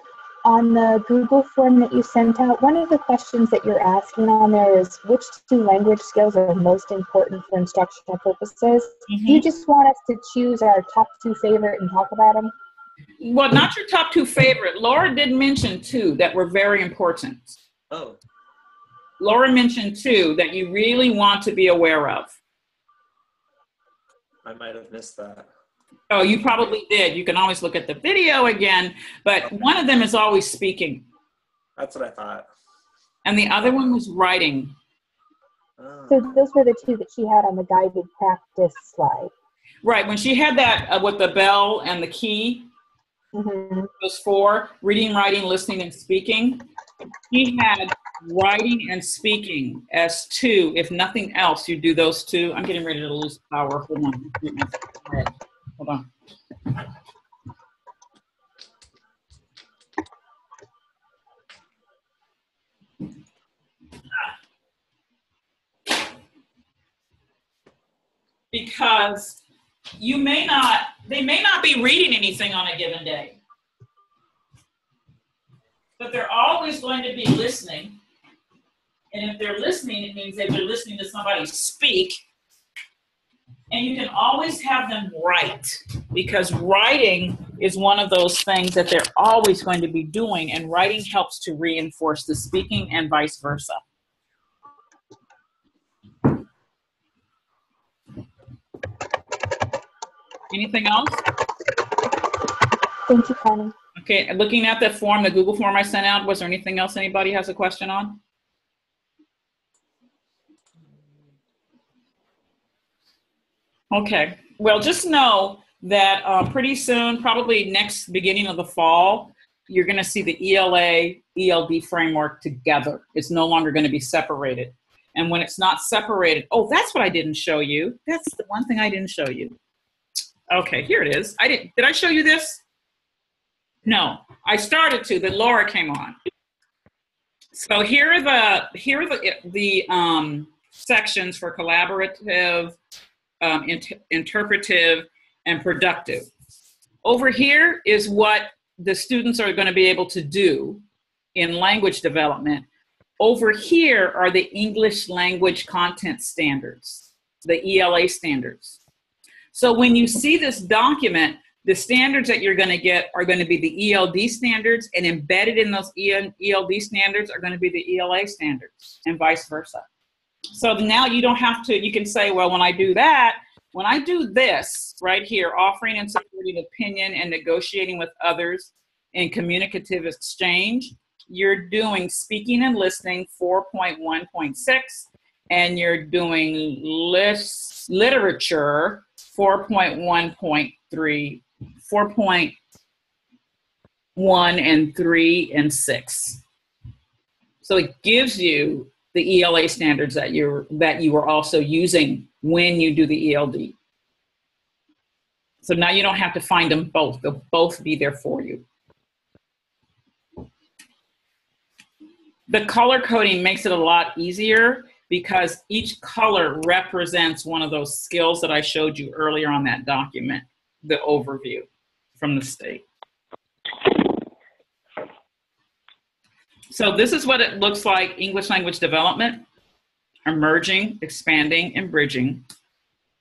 On the Google form that you sent out, one of the questions that you're asking on there is which 2 language skills are most important for instructional purposes. Do you just want us to choose our top 2 favorite and talk about them? Well, not your top 2 favorite. Laura did mention 2 that were very important. Oh. Laura mentioned 2 that you really want to be aware of. I might have missed that. Oh, you probably did. You can always look at the video again, but one of them is always speaking. That's what I thought. And the other one was writing. So those were the 2 that she had on the guided practice slide. Right. When she had that with the bell and the key, those 4, reading, writing, listening, and speaking, she had writing and speaking as 2. If nothing else, you do those 2. I'm getting ready to lose power. Hold on. Hold on. Because they may not be reading anything on a given day, but they're always going to be listening. And if they're listening, it means that they're listening to somebody speak. And you can always have them write, because writing is one of those things that they're always going to be doing, and writing helps to reinforce the speaking and vice versa. Anything else? Thank you, Connie. Okay, looking at the form, the Google form I sent out, was there anything else anybody has a question on? Okay, well, just know that pretty soon, probably next beginning of the fall, you're going to see the ELA, ELD framework together. It's no longer going to be separated. And when it's not separated, oh, that's what I didn't show you. That's the one thing I didn't show you. Okay, here it is. Did I show you this? No, I started to, then Laura came on. So here are the sections for collaborative, interpretive, and productive. Over here is what the students are going to be able to do in language development. Over here are the English language content standards, the ELA standards. So when you see this document, the standards that you're going to get are going to be the ELD standards, and embedded in those ELD standards are going to be the ELA standards, and vice versa. So now you don't have to, you can say, well, when I do this right here, offering and supporting opinion and negotiating with others in communicative exchange, you're doing speaking and listening 4.1.6, and you're doing literature 4.1.3, 4.1 and 3 and 6. So it gives you the ELA standards that you are also using when you do the ELD. So now you don't have to find them both. They'll both be there for you. The color coding makes it a lot easier because each color represents one of those skills that I showed you earlier on that document, the overview from the state. So this is what it looks like: English language development, emerging, expanding, and bridging.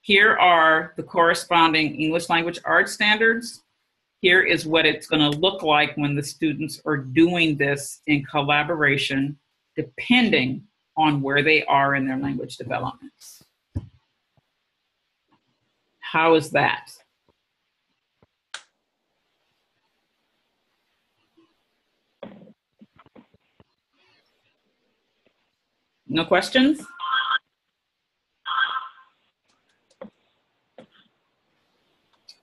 Here are the corresponding English language art standards. Here is what it's going to look like when the students are doing this in collaboration, depending on where they are in their language development. How is that? No questions?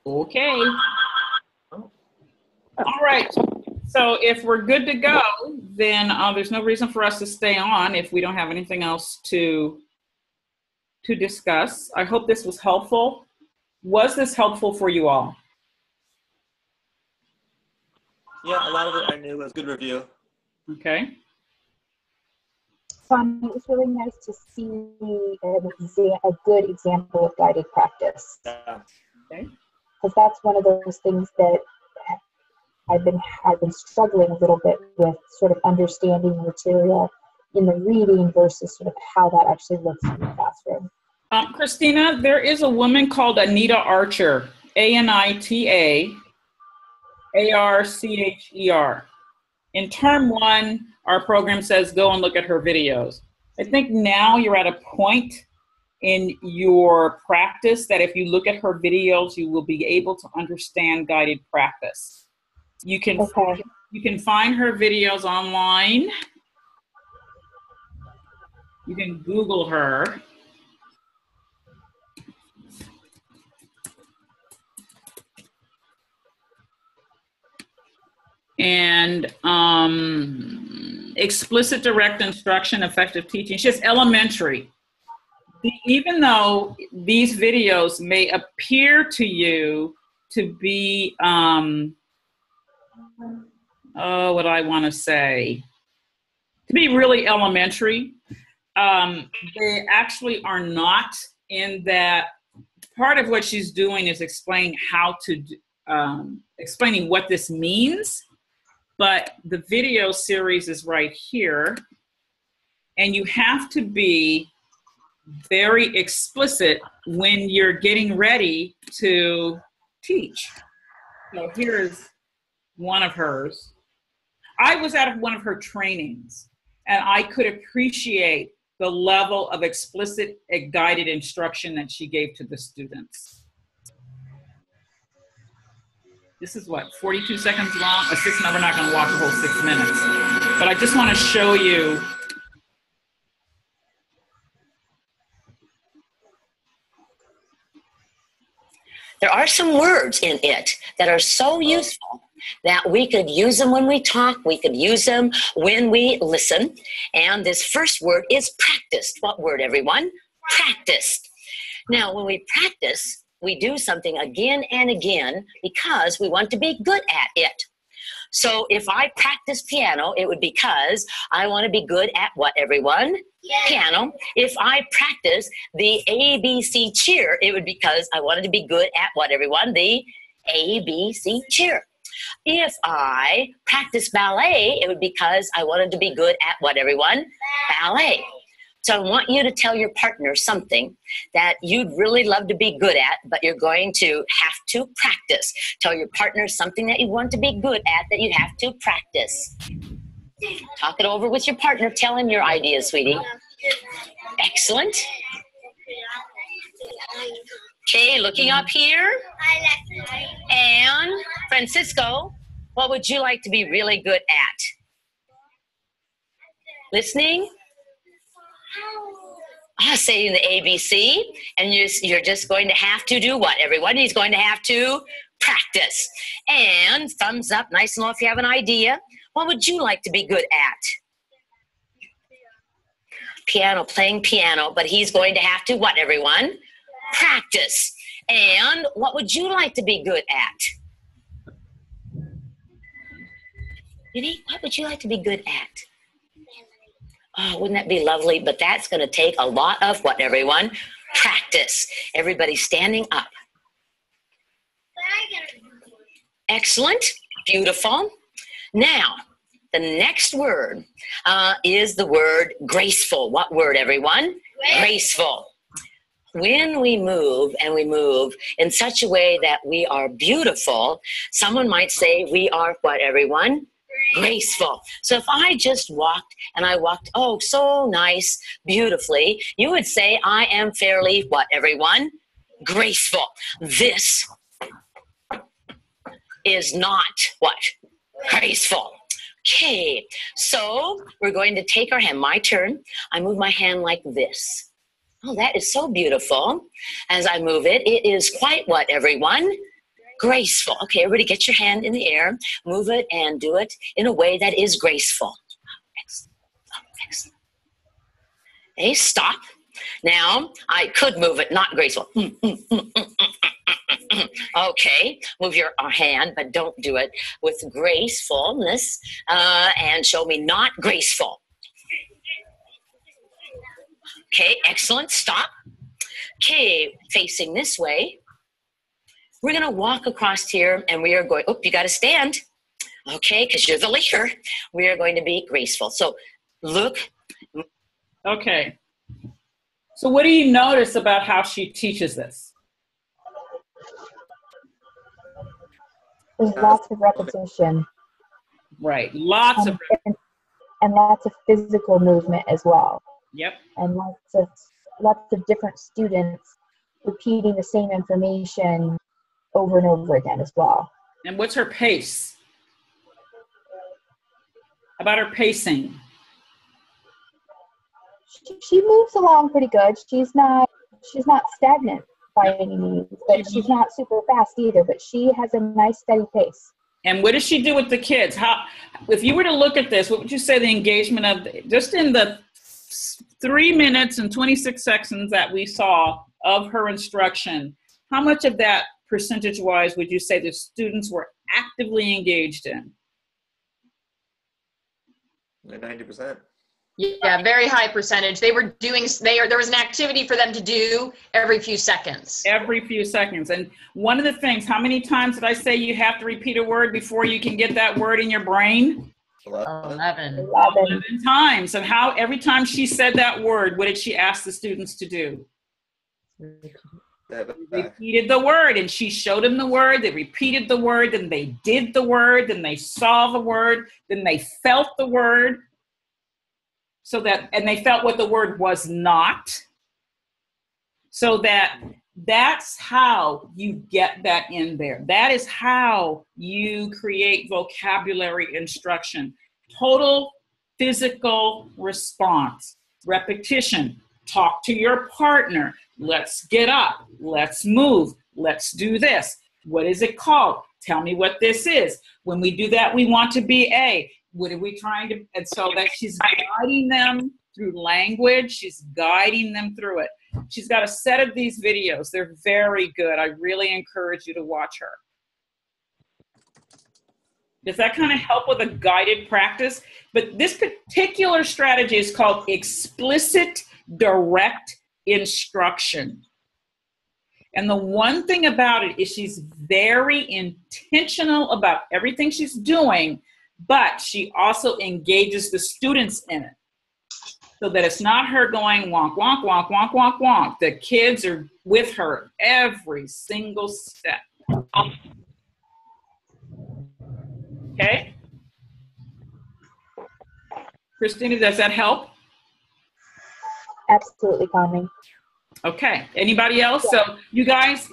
Okay. All right. So if we're good to go, then there's no reason for us to stay on if we don't have anything else to discuss. I hope this was helpful. Was this helpful for you all? Yeah, a lot of it I knew. It was a good review. Okay. It was really nice to see a good example of guided practice. Yeah. Okay. Because that's one of those things that I've been struggling a little bit with, sort of understanding material in the reading versus sort of how that actually looks in the classroom. Christina, there is a woman called Anita Archer, ANITA ARCHER. In term 1, our program says go and look at her videos. I think now you're at a point in your practice that if you look at her videos, you will be able to understand guided practice. You can find her videos online. You can Google her. And explicit direct instruction, effective teaching. It's just elementary. Even though these videos may appear to you to be, what I want to say, to be really elementary, they actually are not, in that part of what she's doing is explaining explaining what this means. But the video series is right here, and you have to be very explicit when you're getting ready to teach. So here's one of hers. I was at one of her trainings, and I could appreciate the level of explicit guided instruction that she gave to the students. This is what, 42 seconds long? No, we're not going to watch the whole 6 minutes. But I just want to show you. There are some words in it that are so useful that we could use them when we talk, we could use them when we listen. And this first word is practiced. What word, everyone? Practiced. Now, when we practice, we do something again and again because we want to be good at it. So if I practice piano, it would be because I want to be good at what, everyone? Yeah. Piano. If I practice the ABC cheer, it would be because I wanted to be good at what, everyone? The ABC cheer. If I practice ballet, it would be because I wanted to be good at what, everyone? Ballet. So I want you to tell your partner something that you'd really love to be good at, but you're going to have to practice. Tell your partner something that you want to be good at that you have to practice. Talk it over with your partner. Tell him your ideas, sweetie. Excellent. Okay, looking up here. And Francisco, what would you like to be really good at? Listening? Saying the ABC, and you're just going to have to do what, everyone? He's going to have to practice. And thumbs up, nice and low if you have an idea. What would you like to be good at? Piano, playing piano, but he's going to have to what, everyone? Practice. And what would you like to be good at? Vinny, what would you like to be good at? Oh, wouldn't that be lovely? But that's going to take a lot of what, everyone? Practice. Everybody standing up. Excellent. Beautiful. Now, the next word is the word graceful. What word, everyone? Graceful. When we move, and we move in such a way that we are beautiful, someone might say we are what, everyone? Graceful. So if I just walked and I walked, oh, so nice, beautifully, you would say I am fairly, what, everyone? Graceful. This is not what? Graceful. Okay, so we're going to take our hand. My turn. I move my hand like this. Oh, that is so beautiful. As I move it, it is quite what, everyone? Graceful. Okay, everybody get your hand in the air, move it, and do it in a way that is graceful. Excellent. Excellent. Okay, stop. Now, I could move it, not graceful. Okay, move your hand, but don't do it with gracefulness, and show me not graceful. Okay, excellent. Stop. Okay, facing this way. We're going to walk across here, and we are going, oh, you got to stand. Okay, because you're the leader. We are going to be graceful. So look. Okay. So what do you notice about how she teaches this? There's lots of repetition. Right, lots of and lots of physical movement as well. Yep. And lots of different students repeating the same information over and over again as well. And what's her pace? About her pacing? She moves along pretty good. She's not stagnant by any means, but she's not super fast either, but she has a nice steady pace. And what does she do with the kids? How, if you were to look at this, what would you say the engagement of, just in the 3 minutes and 26 seconds that we saw of her instruction, how much of that percentage-wise would you say the students were actively engaged in? 90%. Yeah, very high percentage. They were doing, there was an activity for them to do every few seconds. Every few seconds. And one of the things, how many times did I say you have to repeat a word before you can get that word in your brain? 11 times. And how every time she said that word, what did she ask the students to do? Repeated the word, and she showed them the word. They repeated the word, and they did the word, then they saw the word, then they felt the word. So that, and they felt what the word was not. So that's how you get that in there. That is how you create vocabulary instruction. Total physical response, repetition, talk to your partner. Let's get up, let's move, let's do this. What is it called? Tell me what this is. When we do that, we want to be A. What are we trying to, and so that she's guiding them through language, she's guiding them through it. She's got a set of these videos. They're very good. I really encourage you to watch her. Does that kind of help with a guided practice? But this particular strategy is called explicit direct instruction. And the one thing about it is she's very intentional about everything she's doing, but she also engages the students in it. So that it's not her going wonk, wonk, wonk, wonk, wonk, wonk. The kids are with her every single step. Okay? Christina, does that help? Absolutely, Connie. Okay. Anybody else? Yeah. So you guys,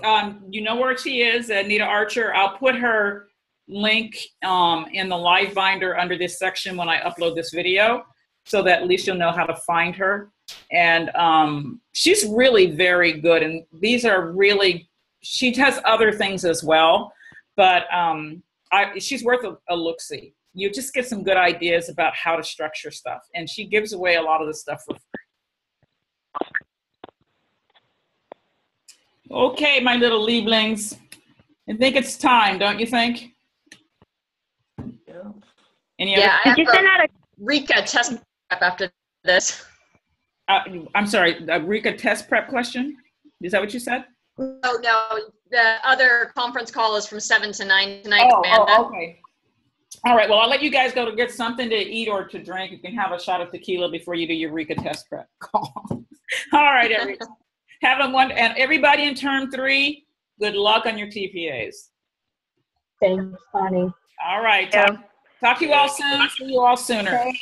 you know where she is, Anita Archer. I'll put her link in the live binder under this section when I upload this video, so that at least you'll know how to find her. And she's really very good. And these are really, she has other things as well, but she's worth a look-see. You just get some good ideas about how to structure stuff. And she gives away a lot of the stuff for free. Okay, my little Lieblings. I think it's time, don't you think? Yeah. Any other? Did you send out a Rika test prep after this? I'm sorry, a Rika test prep question? Is that what you said? Oh, no. The other conference call is from 7 to 9 tonight. Oh, okay. All right, well, I'll let you guys go to get something to eat or to drink. You can have a shot of tequila before you do your Rika test prep call. All right, everybody. Have a wonderful, and everybody in term 3, good luck on your TPAs. Thanks, Connie. All right. Talk to you all soon. See you all sooner. Okay.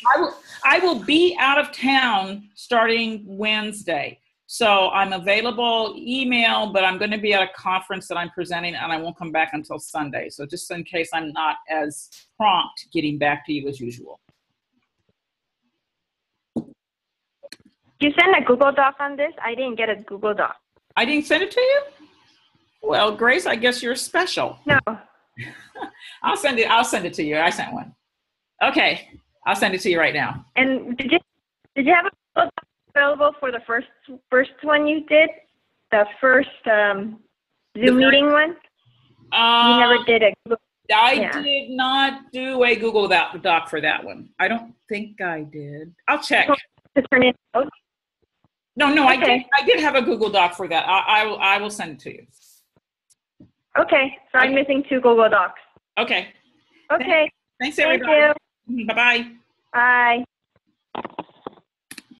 I will be out of town starting Wednesday. So I'm available email, but I'm going to be at a conference that I'm presenting, and I won't come back until Sunday. So just in case I'm not as prompt getting back to you as usual. You send a Google Doc on this? I didn't get a Google Doc. I didn't send it to you? Well, Grace, I guess you're special. No. I'll send it to you. I sent one. Okay. I'll send it to you right now. And did you have a Google Doc available for the first one you did? The first Zoom meeting one? You never did a Google. I did not do a Google Doc for that one. I don't think I did. I'll check. To turn it out? No, Okay. I did have a Google Doc for that. I will send it to you. Okay, so I'm missing 2 Google Docs. Okay. Okay. Thanks Thank everybody. you. Bye-bye. Bye.